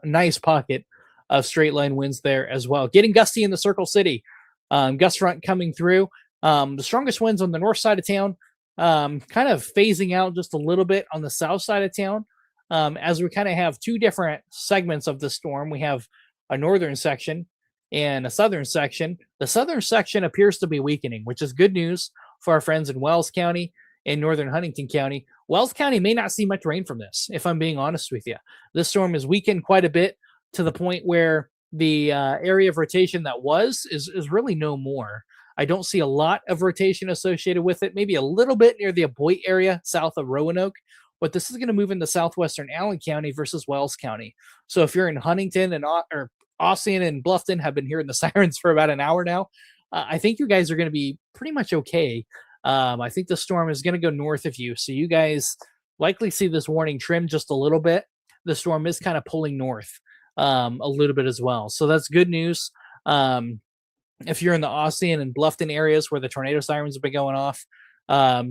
A nice pocket of straight line winds there as well. Getting gusty in the Circle City. Gust front coming through. The strongest winds on the north side of town, kind of phasing out just a little bit on the south side of town. As we kind of have two different segments of the storm. We have a northern section and a southern section. The southern section appears to be weakening, which is good news for our friends in Wells County and northern Huntington County. Wells County may not see much rain from this, if I'm being honest with you. This storm is weakened quite a bit to the point where the area of rotation that is really no more. I don't see a lot of rotation associated with it, maybe a little bit near the Aboit area south of Roanoke, but this is going to move into southwestern Allen County versus Wells County. So if you're in Huntington and or Ossian and Bluffton, have been hearing the sirens for about an hour now, I think you guys are going to be pretty much okay. I think the storm is going to go north of you, so you guys likely see this warning trim just a little bit. The storm is kind of pulling north a little bit as well, so that's good news. If you're in the Ossian and Bluffton areas where the tornado sirens have been going off,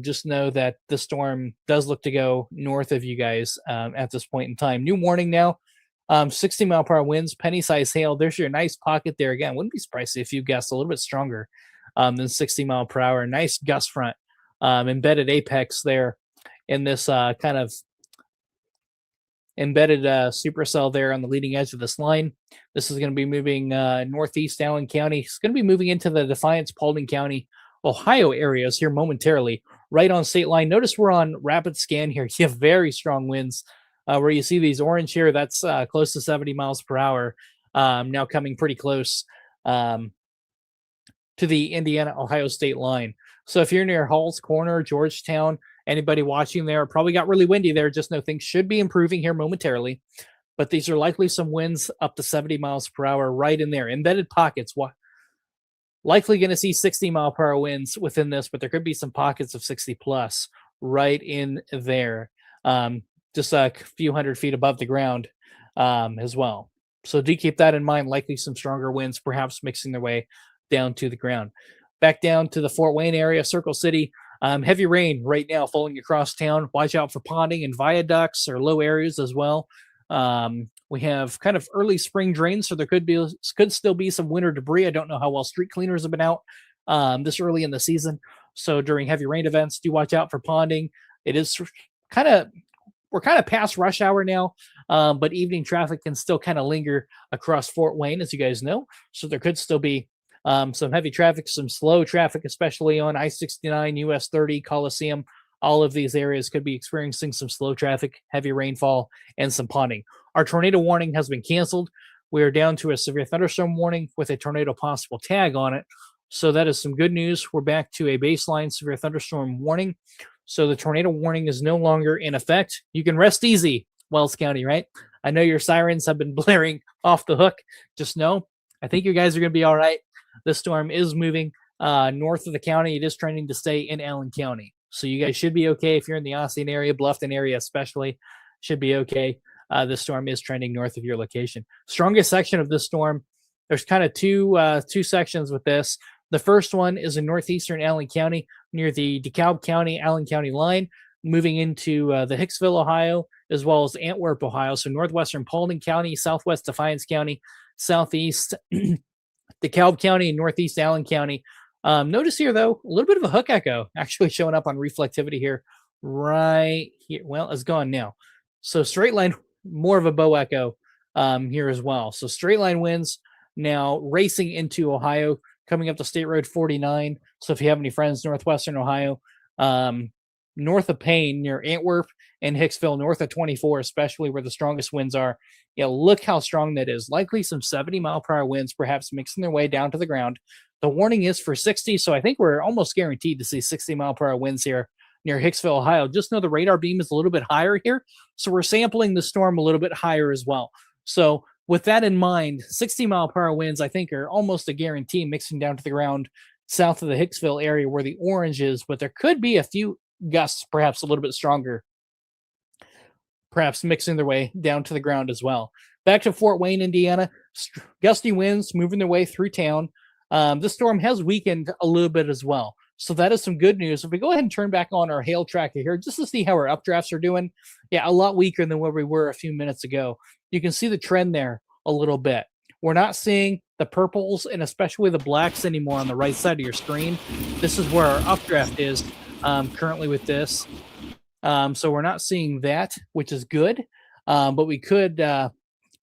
just know that the storm does look to go north of you guys at this point in time. New warning now, 60 mile per hour winds, penny size hail. There's your nice pocket there. Again, wouldn't be surprised if you guessed a little bit stronger than 60 mile per hour. Nice gust front, embedded apex there in this kind of embedded supercell there on the leading edge of this line. This is going to be moving northeast Allen County. It's going to be moving into the Defiance Paulding County, Ohio areas here momentarily, right on state line. Notice we're on rapid scan here. You have very strong winds where you see these orange here. That's close to 70 miles per hour. Now coming pretty close to the Indiana-Ohio state line. So if you're near Hall's Corner, Georgetown, anybody watching there, probably got really windy there. Just know things should be improving here momentarily. But these are likely some winds up to 70 miles per hour right in there. Embedded pockets. Likely going to see 60 mile per hour winds within this, but there could be some pockets of 60 plus right in there. Just a few hundred feet above the ground as well. So do keep that in mind. Likely some stronger winds, perhaps mixing their way down to the ground. Back down to the Fort Wayne area, Circle City. Heavy rain right now falling across town. Watch out for ponding and viaducts or low areas as well. We have kind of early spring drains, so there could still be some winter debris. I don't know how well street cleaners have been out this early in the season. So during heavy rain events, do watch out for ponding. It is we're kind of past rush hour now, but evening traffic can still kind of linger across Fort Wayne, as you guys know. So there could still be some heavy traffic, some slow traffic, especially on I-69, US 30, Coliseum. All of these areas could be experiencing some slow traffic, heavy rainfall, and some ponding. Our tornado warning has been canceled we are down to a severe thunderstorm warning with a tornado possible tag on it. So that is some good news. We're back to a baseline severe thunderstorm warning. So the tornado warning is no longer in effect. You can rest easy, Wells County, right? I know your sirens have been blaring off the hook. Just know, I think you guys are going to be all right. This storm is moving north of the county. It is trending to stay in Allen County. So you guys should be okay if you're in the Austin area, Bluffton area especially, should be okay. This storm is trending north of your location. Strongest section of this storm, there's kind of two sections with this. The first one is in northeastern Allen County near the DeKalb County, Allen County line, moving into the Hicksville, Ohio, as well as Antwerp, Ohio. So northwestern Paulding County, southwest Defiance County, southeast DeKalb County, and northeast Allen County. Notice here, though, a little bit of a hook echo actually showing up on reflectivity here, right here. Well, it's gone now. So straight line, more of a bow echo here as well. So straight line winds now racing into Ohio, coming up to State Road 49. So if you have any friends northwestern Ohio, north of Payne near Antwerp and Hicksville, north of 24, especially where the strongest winds are, look how strong that is. Likely some 70-mile-per-hour winds, perhaps mixing their way down to the ground. The warning is for 60, so I think we're almost guaranteed to see 60-mile-per-hour winds here near Hicksville, Ohio. Just know the radar beam is a little bit higher here, so we're sampling the storm a little bit higher as well. So with that in mind, 60-mile-per-hour winds, I think, are almost a guarantee mixing down to the ground south of the Hicksville area where the orange is, but there could be a few gusts, perhaps a little bit stronger, perhaps mixing their way down to the ground as well. Back to Fort Wayne, Indiana, gusty winds moving their way through town. This storm has weakened a little bit as well. So that is some good news. If we go ahead and turn back on our hail tracker here, just to see how our updrafts are doing, a lot weaker than where we were a few minutes ago. You can see the trend there a little bit. We're not seeing the purples and especially the blacks anymore on the right side of your screen. This is where our updraft is currently with this. So we're not seeing that, which is good. But we could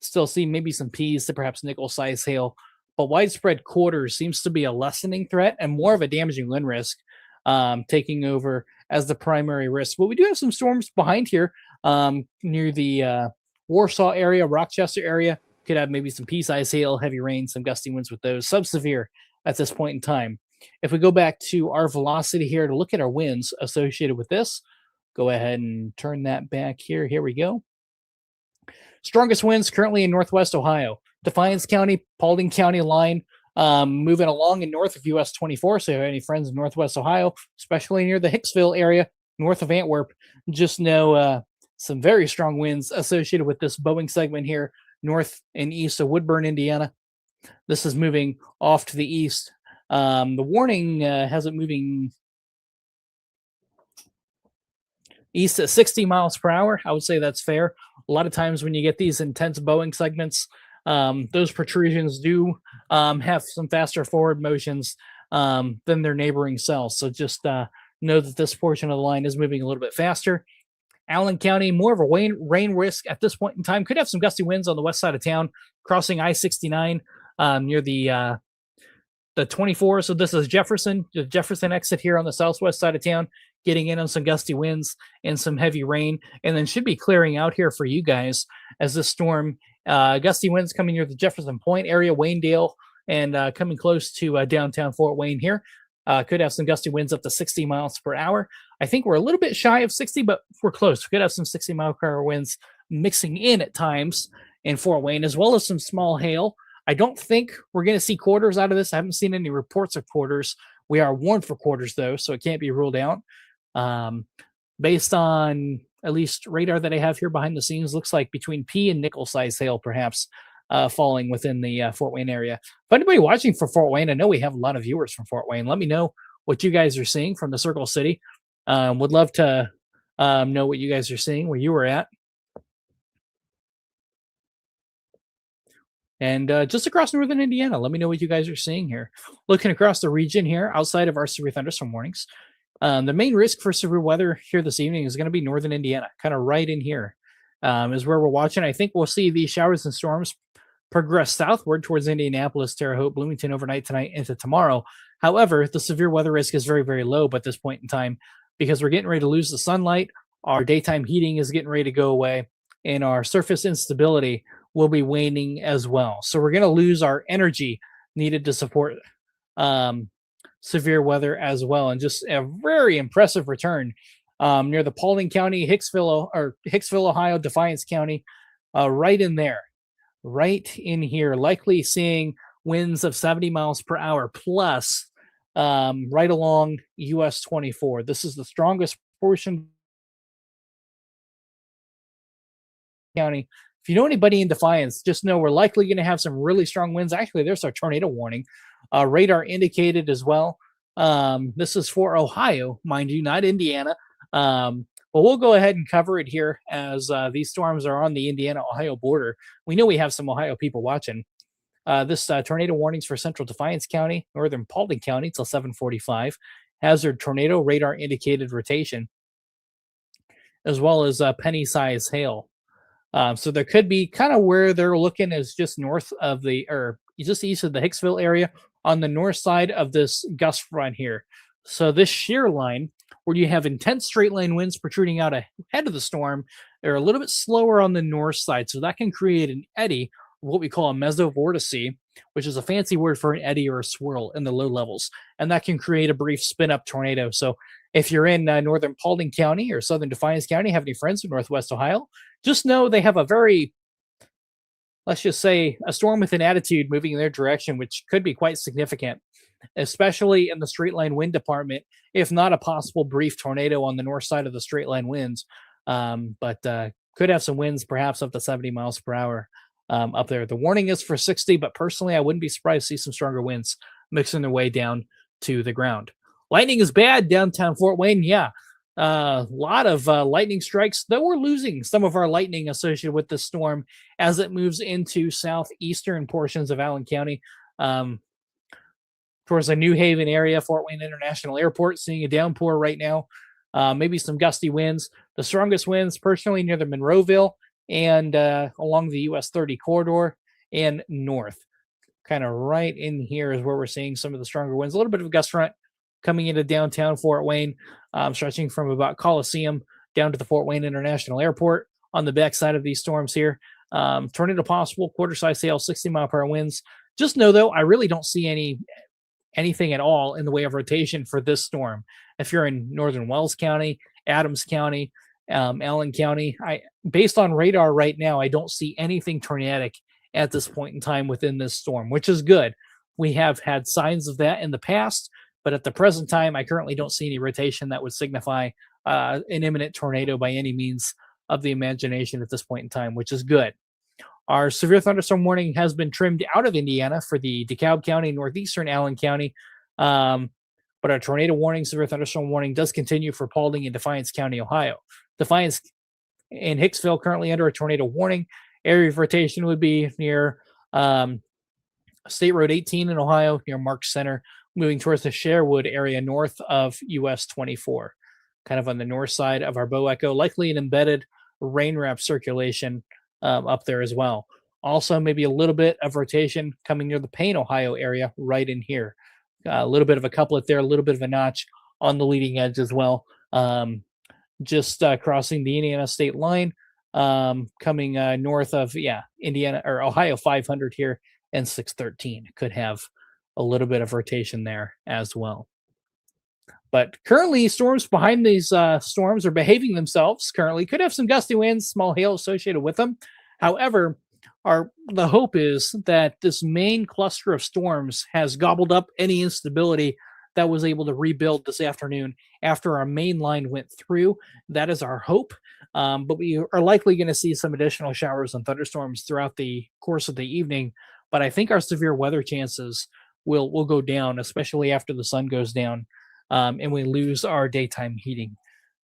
still see maybe some P's to perhaps nickel-size hail. But widespread quarters seems to be a lessening threat and more of a damaging wind risk taking over as the primary risk. But we do have some storms behind here near the Warsaw area, Rochester area. Could have maybe some pea-size hail, heavy rain, some gusty winds with those. Sub-severe at this point in time. If we go back to our velocity here to look at our winds associated with this, go ahead and turn that back here. Here we go. Strongest winds currently in northwest Ohio. Defiance County, Paulding County line, moving along in north of US 24. So if you have any friends in northwest Ohio, especially near the Hicksville area, north of Antwerp, just know some very strong winds associated with this Boeing segment here, north and east of Woodburn, Indiana. This is moving off to the east. The warning has it moving east at 60 miles per hour. I would say that's fair. A lot of times when you get these intense Boeing segments, those protrusions do have some faster forward motions than their neighboring cells. So just know that this portion of the line is moving a little bit faster. Allen County, more of a rain risk at this point in time. Could have some gusty winds on the west side of town, crossing I-69 near the 24. So this is Jefferson, the Jefferson exit here on the southwest side of town, getting in on some gusty winds and some heavy rain, and then should be clearing out here for you guys as this storm, gusty winds coming near the Jefferson Point area, Waynedale, and coming close to downtown Fort Wayne here. Could have some gusty winds up to 60 miles per hour. I think we're a little bit shy of 60, but we're close. We could have some 60 mile per hour winds mixing in at times in Fort Wayne, as well as some small hail. I don't think we're going to see quarters out of this. I haven't seen any reports of quarters. We are warned for quarters, though, so it can't be ruled out. Based on at least radar that I have here behind the scenes, looks like between P and nickel-size hail, perhaps, falling within the Fort Wayne area. If anybody watching from Fort Wayne, I know we have a lot of viewers from Fort Wayne. Let me know what you guys are seeing from the Circle City. Would love to know what you guys are seeing, where you were at. And just across northern Indiana, let me know what you guys are seeing here. Looking across the region here, outside of our severe thunderstorm warnings, the main risk for severe weather here this evening is going to be northern Indiana, kind of right in here is where we're watching. I think we'll see these showers and storms progress southward towards Indianapolis, Terre Haute, Bloomington overnight tonight into tomorrow. However, the severe weather risk is very, very low at this point in time because we're getting ready to lose the sunlight. Our daytime heating is getting ready to go away, and our surface instability will be waning as well. So we're going to lose our energy needed to support severe weather as well. And just a very impressive return near the Paulding County, Hicksville, Ohio, Defiance County, right in there, right in here, likely seeing winds of 70 miles per hour plus right along US 24. This is the strongest portion county. If you know anybody in Defiance, just know we're likely going to have some really strong winds. Actually, there's our tornado warning. Radar indicated as well. This is for Ohio, mind you, not Indiana. But we'll go ahead and cover it here as these storms are on the Indiana-Ohio border. We know we have some Ohio people watching. This tornado warnings for central Defiance County, northern Paulding County till 7:45. Hazard tornado radar indicated rotation, as well as penny-size hail. So there could be kind of where they're looking is just north of just east of the Hicksville area on the north side of this gust front here. So this shear line, where you have intense straight line winds protruding out ahead of the storm, they're a little bit slower on the north side. So that can create an eddy, what we call a mesovortice, which is a fancy word for an eddy or a swirl in the low levels. And that can create a brief spin up tornado. So if you're in northern Paulding County or southern Defiance County, have any friends in Northwest Ohio, just know they have a very, let's just say, a storm with an attitude moving in their direction, which could be quite significant, especially in the straight line wind department, if not a possible brief tornado on the north side of the straight line winds. But could have some winds perhaps up to 70 miles per hour up there. The warning is for 60, but personally, I wouldn't be surprised to see some stronger winds mixing their way down to the ground. Lightning is bad downtown Fort Wayne. Yeah. A lot of lightning strikes, though we're losing some of our lightning associated with this storm as it moves into southeastern portions of Allen County towards the New Haven area, Fort Wayne International Airport, seeing a downpour right now. Maybe some gusty winds. The strongest winds personally near the Monroeville and along the US 30 corridor and north. Kind of right in here is where we're seeing some of the stronger winds. A little bit of a gust front coming into downtown Fort Wayne, stretching from about Coliseum down to the Fort Wayne International Airport on the backside of these storms here. Tornado possible, quarter-size hail, 60-mile-per-hour winds. Just know, though, I really don't see anything at all in the way of rotation for this storm. If you're in northern Wells County, Adams County, Allen County, based on radar right now, I don't see anything tornadic at this point in time within this storm, which is good. We have had signs of that in the past, but at the present time, I currently don't see any rotation that would signify an imminent tornado by any means of the imagination at this point in time, which is good. Our severe thunderstorm warning has been trimmed out of Indiana for the DeKalb County, northeastern Allen County. But our tornado warning, severe thunderstorm warning does continue for Paulding and Defiance County, Ohio. Defiance and Hicksville currently under a tornado warning. Area of rotation would be near State Road 18 in Ohio, near Marks Center, moving towards the Sherwood area north of US 24, kind of on the north side of our Bow Echo, likely an embedded rain wrap circulation up there as well. Also, maybe a little bit of rotation coming near the Payne, Ohio area right in here. A little bit of a couplet there, a little bit of a notch on the leading edge as well. Just crossing the Indiana state line, coming north of, Indiana or Ohio 500 here and 613. Could have a little bit of rotation there as well. But currently, storms behind these storms are behaving themselves. Currently, could have some gusty winds, small hail associated with them. However, the hope is that this main cluster of storms has gobbled up any instability that was able to rebuild this afternoon after our main line went through. That is our hope. But we are likely going to see some additional showers and thunderstorms throughout the course of the evening. But I think our severe weather chances will go down, especially after the sun goes down and we lose our daytime heating.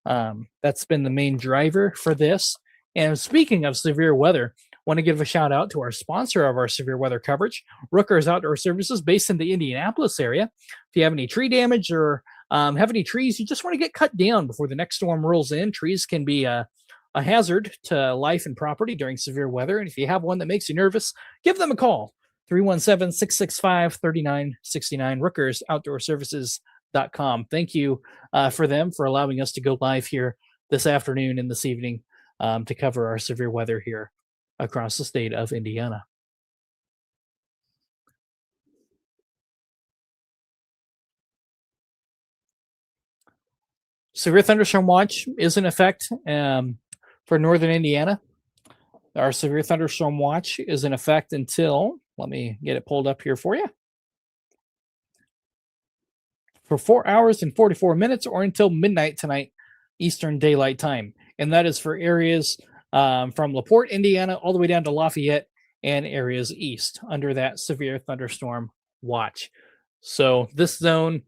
That's been the main driver for this. And speaking of severe weather, I want to give a shout out to our sponsor of our severe weather coverage, Rooker's Outdoor Services, based in the Indianapolis area. If you have any tree damage or have any trees you just want to get cut down before the next storm rolls in, trees can be a hazard to life and property during severe weather. And if you have one that makes you nervous, give them a call. 317-665-3969, rookersoutdoorservices.com. Thank you for them for allowing us to go live here this afternoon and this evening to cover our severe weather here across the state of Indiana. Severe thunderstorm watch is in effect for northern Indiana. Our severe thunderstorm watch is in effect until, let me get it pulled up here for you, for 4 hours and 44 minutes or until midnight tonight, Eastern Daylight Time. And that is for areas from LaPorte, Indiana, all the way down to Lafayette and areas east under that severe thunderstorm watch. So this zone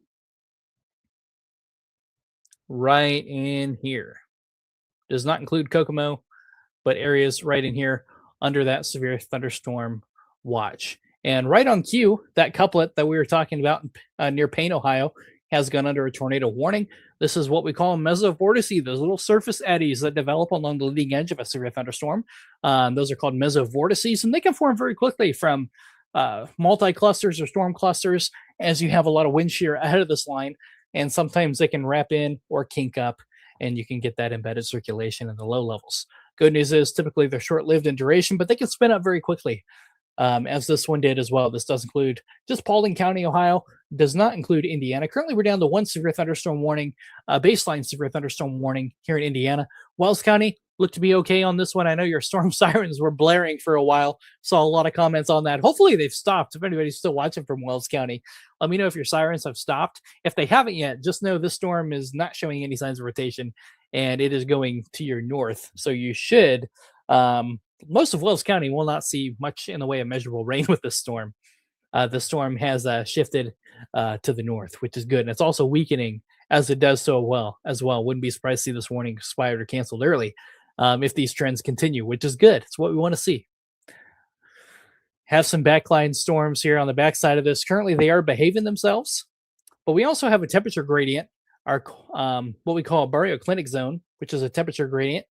right in here does not include Kokomo, but areas right in here under that severe thunderstorm watch. And right on cue, that couplet that we were talking about near Payne, Ohio, has gone under a tornado warning. This is what we call a mesovortice, those little surface eddies that develop along the leading edge of a severe thunderstorm. Those are called mesovortices, and they can form very quickly from multi-clusters or storm clusters as you have a lot of wind shear ahead of this line. And sometimes they can wrap in or kink up, and you can get that embedded circulation in the low levels. Good news is typically they're short-lived in duration, but they can spin up very quickly, as this one did as well. This does include just Paulding County, Ohio, does not include Indiana. Currently, we're down to one severe thunderstorm warning, baseline severe thunderstorm warning here in Indiana. Wells County looked to be okay on this one. I know your storm sirens were blaring for a while. Saw a lot of comments on that. Hopefully they've stopped. If anybody's still watching from Wells County, let me know if your sirens have stopped. If they haven't yet, just know this storm is not showing any signs of rotation, and it is going to your north. So you should, most of Wells County will not see much in the way of measurable rain with this storm. The storm has shifted to the north, which is good. And it's also weakening as it does so well as well. Wouldn't be surprised to see this warning expired or canceled early if these trends continue, which is good. It's what we want to see. Have some backline storms here on the backside of this. Currently, they are behaving themselves, but we also have a temperature gradient, our what we call a baryoclinic zone, which is a temperature gradient,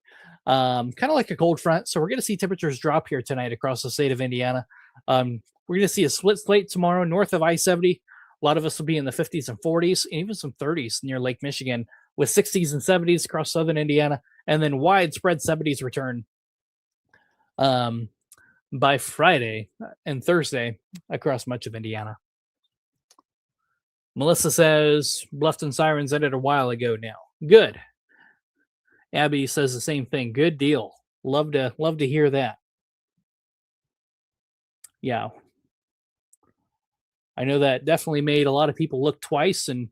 kind of like a cold front. So we're going to see temperatures drop here tonight across the state of Indiana. We're going to see a split slate tomorrow north of I-70. A lot of us will be in the 50s and 40s, and even some 30s near Lake Michigan, with 60s and 70s across southern Indiana, and then widespread 70s return by Friday and Thursday across much of Indiana. Melissa says Bluffton sirens ended a while ago now. Good. Abby says the same thing. Good deal. Love to hear that. Yeah. I know that definitely made a lot of people look twice, and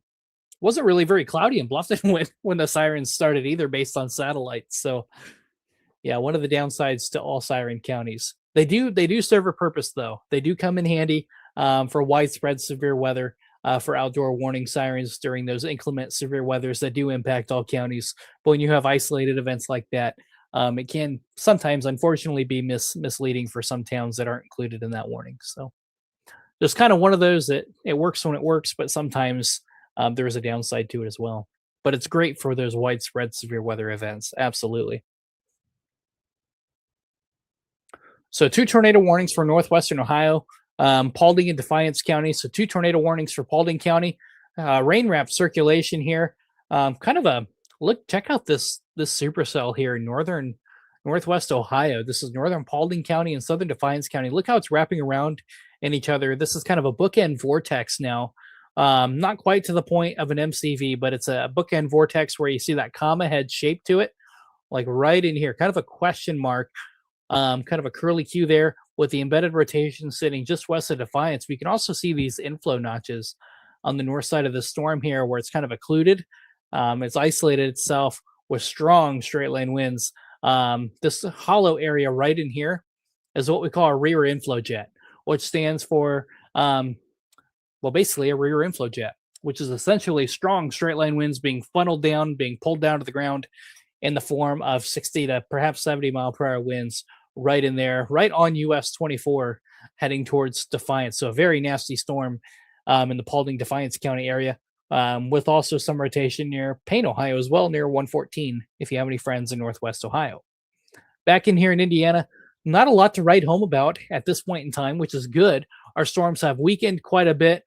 wasn't really very cloudy in Bluffton when the sirens started either, based on satellites. So yeah, one of the downsides to all siren counties. They do serve a purpose though. They do come in handy for widespread severe weather, for outdoor warning sirens during those inclement severe weathers that do impact all counties. But when you have isolated events like that, it can sometimes, unfortunately, be misleading for some towns that aren't included in that warning. So there's kind of one of those that it works when it works, but sometimes there is a downside to it as well. But it's great for those widespread severe weather events. Absolutely. So 2 tornado warnings for northwestern Ohio, Paulding and Defiance County. So 2 tornado warnings for Paulding County. Rain wrap circulation here. Kind of a look. Check out this supercell here in northwest Ohio. This is northern Paulding County and southern Defiance County. Look how it's wrapping around in each other. This is kind of a bookend vortex now. Not quite to the point of an MCV, but it's a bookend vortex where you see that comma head shape to it, like right in here, kind of a question mark. Kind of a curly Q there with the embedded rotation sitting just west of Defiance. We can also see these inflow notches on the north side of the storm here where it's kind of occluded. It's isolated itself with strong straight line winds. This hollow area right in here is what we call a rear inflow jet, which stands for, basically a rear inflow jet, which is essentially strong straight line winds being funneled down, being pulled down to the ground in the form of 60 to perhaps 70 mile per hour winds right in there, right on US 24, heading towards Defiance. So a very nasty storm in the Paulding, Defiance County area, with also some rotation near Payne, Ohio as well, near 114, if you have any friends in Northwest Ohio. Back in here in Indiana, not a lot to write home about at this point in time, which is good. Our storms have weakened quite a bit.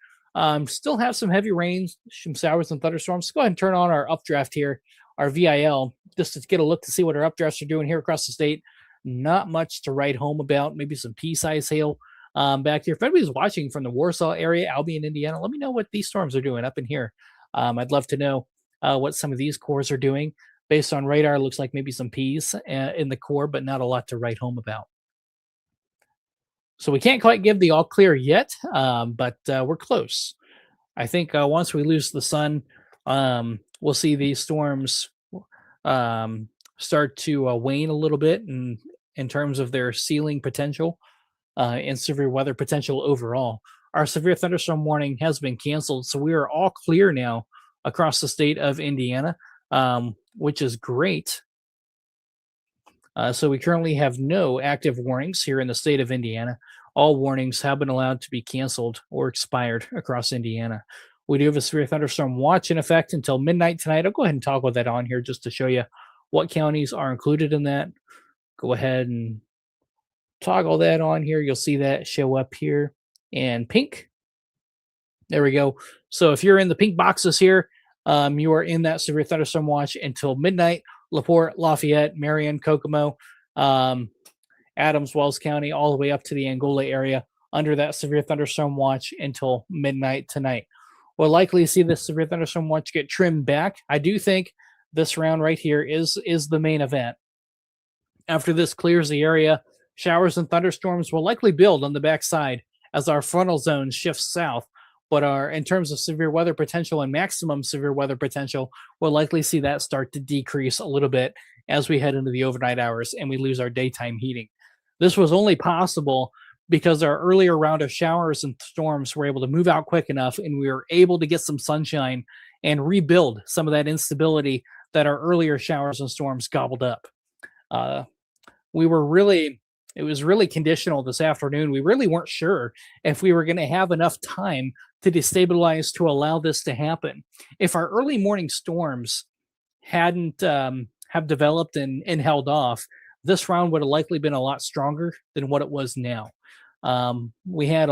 Still have some heavy rains, some showers and thunderstorms. Let's go ahead and turn on our updraft here, our VIL, just to get a look to see what our updrafts are doing here across the state. Not much to write home about. Maybe some pea-sized hail back here. If anybody's watching from the Warsaw area, Albion, Indiana, let me know what these storms are doing up in here. I'd love to know what some of these cores are doing. Based on radar, looks like maybe some peas in the core, but not a lot to write home about. So we can't quite give the all clear yet, but we're close. I think once we lose the sun, we'll see these storms start to wane a little bit in terms of their ceiling potential and severe weather potential overall. Our severe thunderstorm warning has been canceled, so we are all clear now across the state of Indiana, which is great. So we currently have no active warnings here in the state of Indiana. All warnings have been allowed to be canceled or expired across Indiana. We do have a severe thunderstorm watch in effect until midnight tonight. I'll go ahead and toggle that on here just to show you what counties are included in that. Go ahead and toggle that on here. You'll see that show up here in pink. There we go. So if you're in the pink boxes here, you are in that severe thunderstorm watch until midnight. LaPorte, Lafayette, Marion, Kokomo, Adams, Wells County, all the way up to the Angola area under that severe thunderstorm watch until midnight tonight. We'll likely see this severe thunderstorm watch get trimmed back. I do think this round right here is the main event. After this clears the area, showers and thunderstorms will likely build on the backside as our frontal zone shifts south. But in terms of severe weather potential and maximum severe weather potential, we'll likely see that start to decrease a little bit as we head into the overnight hours and we lose our daytime heating. This was only possible because our earlier round of showers and storms were able to move out quick enough, and we were able to get some sunshine and rebuild some of that instability that our earlier showers and storms gobbled up. It was really conditional this afternoon. We really weren't sure if we were going to have enough time to destabilize to allow this to happen. If our early morning storms hadn't have developed and held off, this round would have likely been a lot stronger than what it was now. We had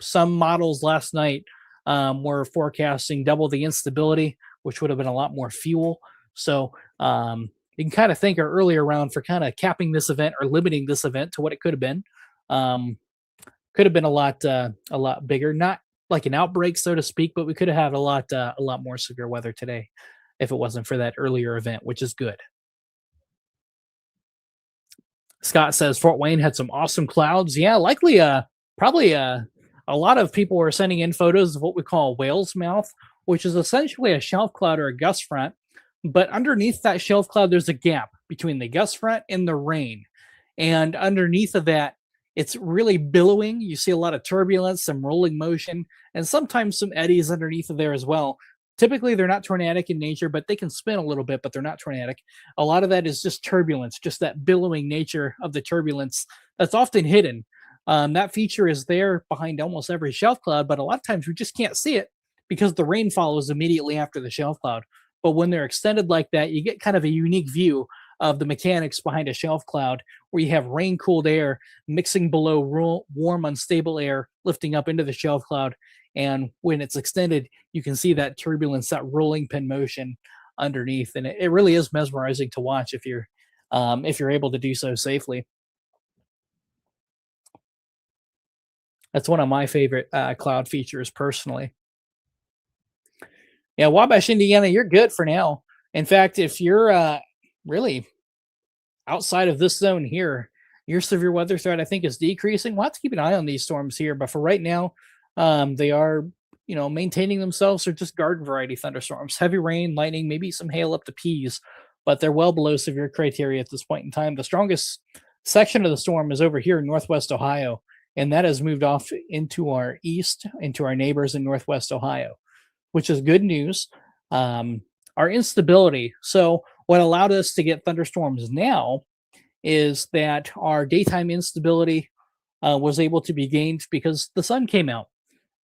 some models last night were forecasting double the instability, which would have been a lot more fuel. So you can kind of thank our earlier round for kind of capping this event or limiting this event to what it could have been. Could have been a lot bigger, not like an outbreak, so to speak, but we could have had a lot more severe weather today if it wasn't for that earlier event, which is good. Scott says Fort Wayne had some awesome clouds. Yeah, likely, probably a lot of people were sending in photos of what we call whale's mouth, which is essentially a shelf cloud or a gust front. But underneath that shelf cloud, there's a gap between the gust front and the rain. And underneath of that, it's really billowing. You see a lot of turbulence, some rolling motion, and sometimes some eddies underneath of there as well. Typically, they're not tornadic in nature, but they can spin a little bit, but they're not tornadic. A lot of that is just turbulence, just that billowing nature of the turbulence that's often hidden. That feature is there behind almost every shelf cloud, but a lot of times we just can't see it because the rain follows immediately after the shelf cloud. But when they're extended like that, you get kind of a unique view of the mechanics behind a shelf cloud where you have rain-cooled air mixing below warm, unstable air lifting up into the shelf cloud. And when it's extended, you can see that turbulence, that rolling pin motion underneath. And it really is mesmerizing to watch if you're able to do so safely. That's one of my favorite cloud features personally. Yeah, Wabash, Indiana, you're good for now. In fact, if you're really outside of this zone here, your severe weather threat, I think, is decreasing. We'll have to keep an eye on these storms here. But for right now, they are, maintaining themselves. They're just garden variety thunderstorms, heavy rain, lightning, maybe some hail up to peas, but they're well below severe criteria at this point in time. The strongest section of the storm is over here in Northwest Ohio, and that has moved off into our east, into our neighbors in Northwest Ohio, which is good news. Our instability. So what allowed us to get thunderstorms now is that our daytime instability was able to be gained because the sun came out.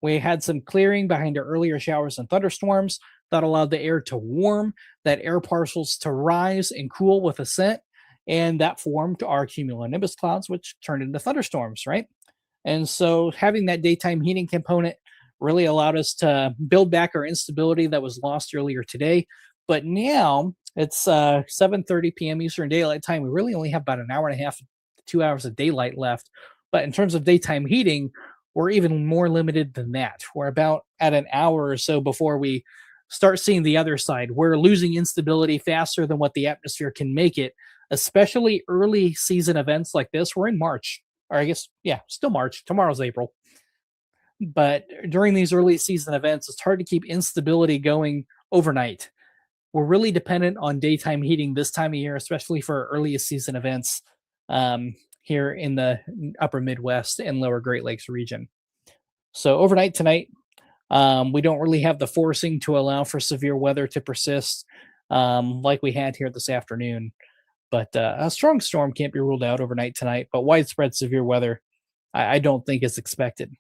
We had some clearing behind our earlier showers and thunderstorms that allowed the air to warm, that air parcels to rise and cool with ascent, and that formed our cumulonimbus clouds, which turned into thunderstorms, right? And so having that daytime heating component really allowed us to build back our instability that was lost earlier today. But now It's 7:30 p.m. Eastern Daylight Time. We really only have about an hour and a half, 2 hours of daylight left. But in terms of daytime heating, we're even more limited than that. We're about at an hour or so before we start seeing the other side. We're losing instability faster than what the atmosphere can make it, especially early season events like this. We're in March, or I guess, yeah, still March. Tomorrow's April. But during these early season events, it's hard to keep instability going overnight. We're really dependent on daytime heating this time of year, especially for earliest season events here in the upper Midwest and lower Great Lakes region. So overnight tonight, we don't really have the forcing to allow for severe weather to persist like we had here this afternoon. But a strong storm can't be ruled out overnight tonight, but widespread severe weather, I don't think is expected.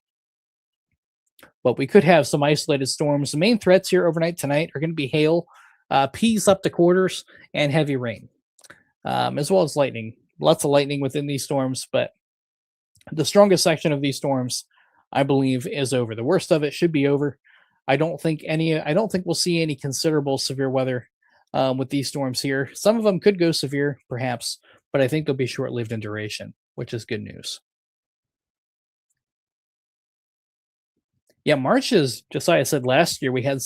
But we could have some isolated storms. The main threats here overnight tonight are going to be hail, peas up to quarters, and heavy rain, as well as lightning. Lots of lightning within these storms, but the strongest section of these storms, I believe, is over. The worst of it should be over. I don't think we'll see any considerable severe weather with these storms here. Some of them could go severe, perhaps, but I think they'll be short-lived in duration, which is good news. Yeah, March is just like I said last year. We had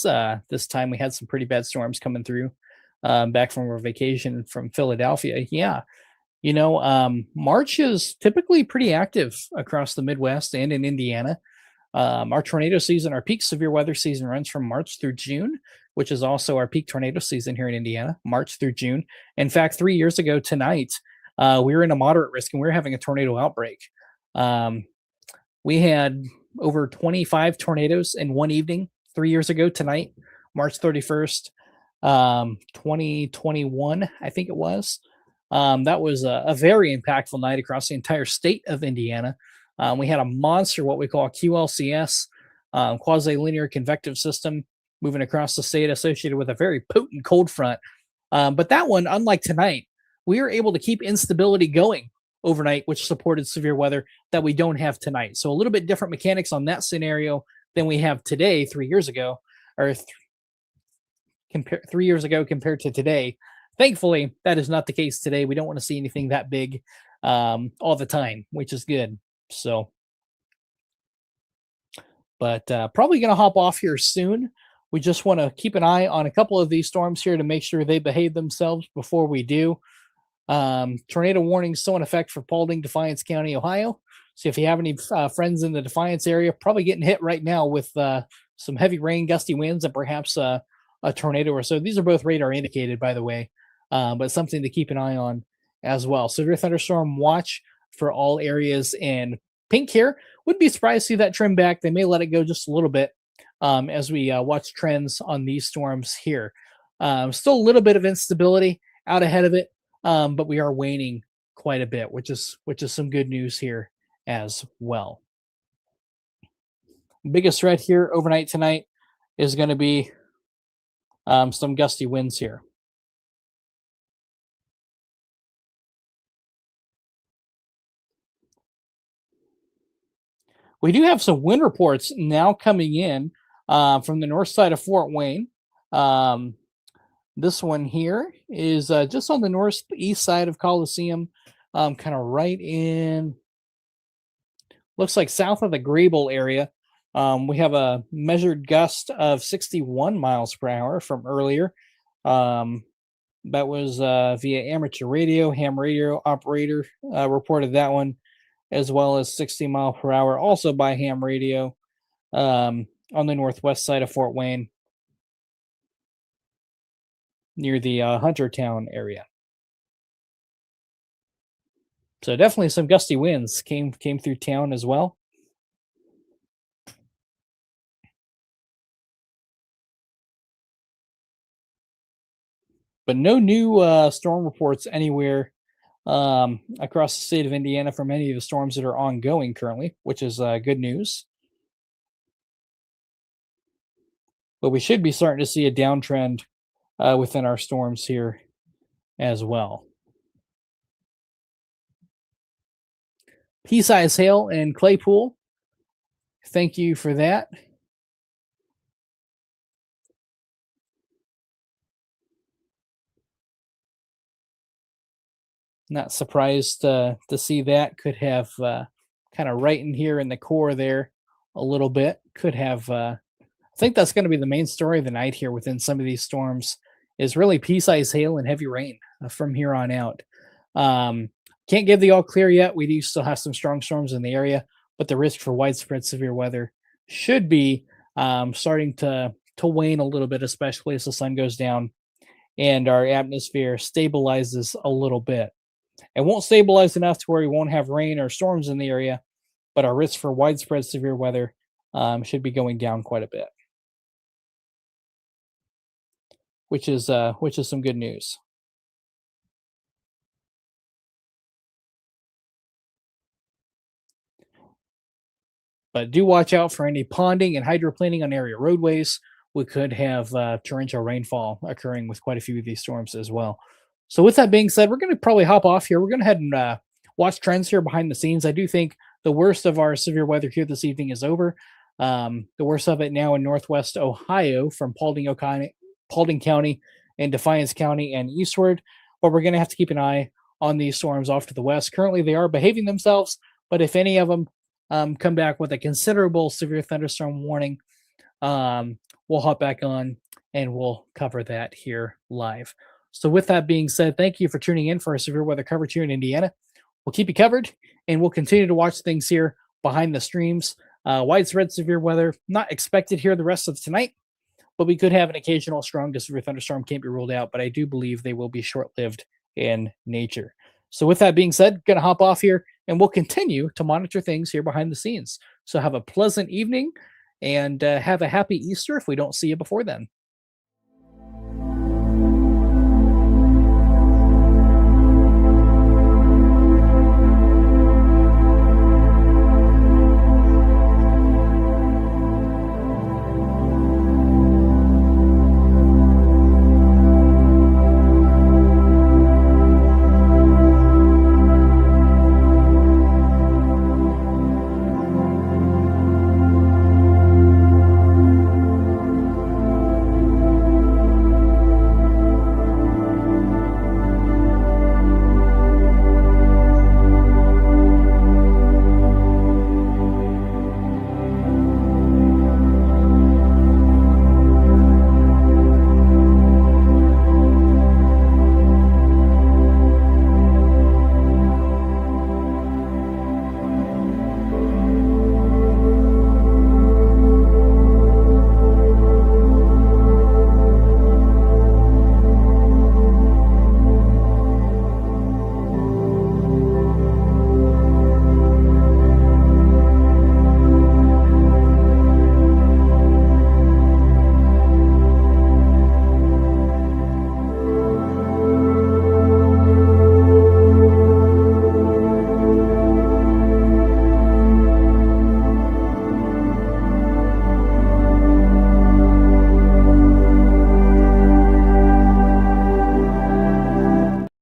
this time we had some pretty bad storms coming through back from our vacation from Philadelphia. Yeah, March is typically pretty active across the Midwest and in Indiana. Our tornado season, our peak severe weather season runs from March through June, which is also our peak tornado season here in Indiana, March through June. In fact, 3 years ago tonight, we were in a moderate risk and we were having a tornado outbreak. We had over 25 tornadoes in one evening 3 years ago tonight, March 31st, 2021, I think it was. That was a very impactful night across the entire state of Indiana. We had a monster, what we call a QLCS, quasi-linear convective system moving across the state associated with a very potent cold front. But that one, unlike tonight, we were able to keep instability going overnight, which supported severe weather that we don't have tonight. So a little bit different mechanics on that scenario than we have today, 3 years ago, or 3 years ago compared to today. Thankfully, that is not the case today. We don't want to see anything that big all the time, which is good. So, but probably going to hop off here soon. We just want to keep an eye on a couple of these storms here to make sure they behave themselves before we do. Tornado warning still in effect for Paulding, Defiance County, Ohio. So if you have any friends in the Defiance area, probably getting hit right now with some heavy rain, gusty winds, and perhaps a tornado or so. These are both radar indicated, by the way, but something to keep an eye on as well. Severe thunderstorm watch for all areas in pink here. Wouldn't be surprised to see that trim back. They may let it go just a little bit as we watch trends on these storms here. Still a little bit of instability out ahead of it. But we are waning quite a bit, which is some good news here as well. Biggest threat here overnight tonight is going to be some gusty winds here. We do have some wind reports now coming in from the north side of Fort Wayne. This one here is just on the northeast side of Coliseum, kind of right in, looks like south of the Grable area. We have a measured gust of 61 miles per hour from earlier. That was via amateur radio, ham radio operator reported that one, as well as 60 mile per hour, also by ham radio on the northwest side of Fort Wayne, near the Huntertown area. So definitely some gusty winds came through town as well. But no new storm reports anywhere across the state of Indiana from any of the storms that are ongoing currently, which is good news. But we should be starting to see a downtrend within our storms here as well. Pea-size hail in Claypool. Thank you for that. Not surprised to see that. Could have kind of right in here in the core there a little bit. Could have. I think that's going to be the main story of the night here within some of these storms is really pea-sized hail and heavy rain from here on out. Can't give the all clear yet. We do still have some strong storms in the area, but the risk for widespread severe weather should be starting to wane a little bit, especially as the sun goes down and our atmosphere stabilizes a little bit. It won't stabilize enough to where we won't have rain or storms in the area, but our risk for widespread severe weather should be going down quite a bit, which is some good news. But do watch out for any ponding and hydroplaning on area roadways. We could have torrential rainfall occurring with quite a few of these storms as well. So, with that being said, we're going to probably hop off here. We're going to head and watch trends here behind the scenes. I do think the worst of our severe weather here this evening is over. The worst of it now in northwest Ohio from Paulding County and Defiance County and eastward. But we're going to have to keep an eye on these storms off to the west. Currently, they are behaving themselves, but if any of them come back with a considerable severe thunderstorm warning, we'll hop back on and we'll cover that here live. So with that being said, thank you for tuning in for our severe weather coverage here in Indiana. We'll keep you covered and we'll continue to watch things here behind the streams. Widespread severe weather not expected here the rest of tonight, but we could have an occasional strong to severe thunderstorm. Can't be ruled out, but I do believe they will be short-lived in nature. So with that being said, going to hop off here and we'll continue to monitor things here behind the scenes. So have a pleasant evening and have a happy Easter if we don't see you before then.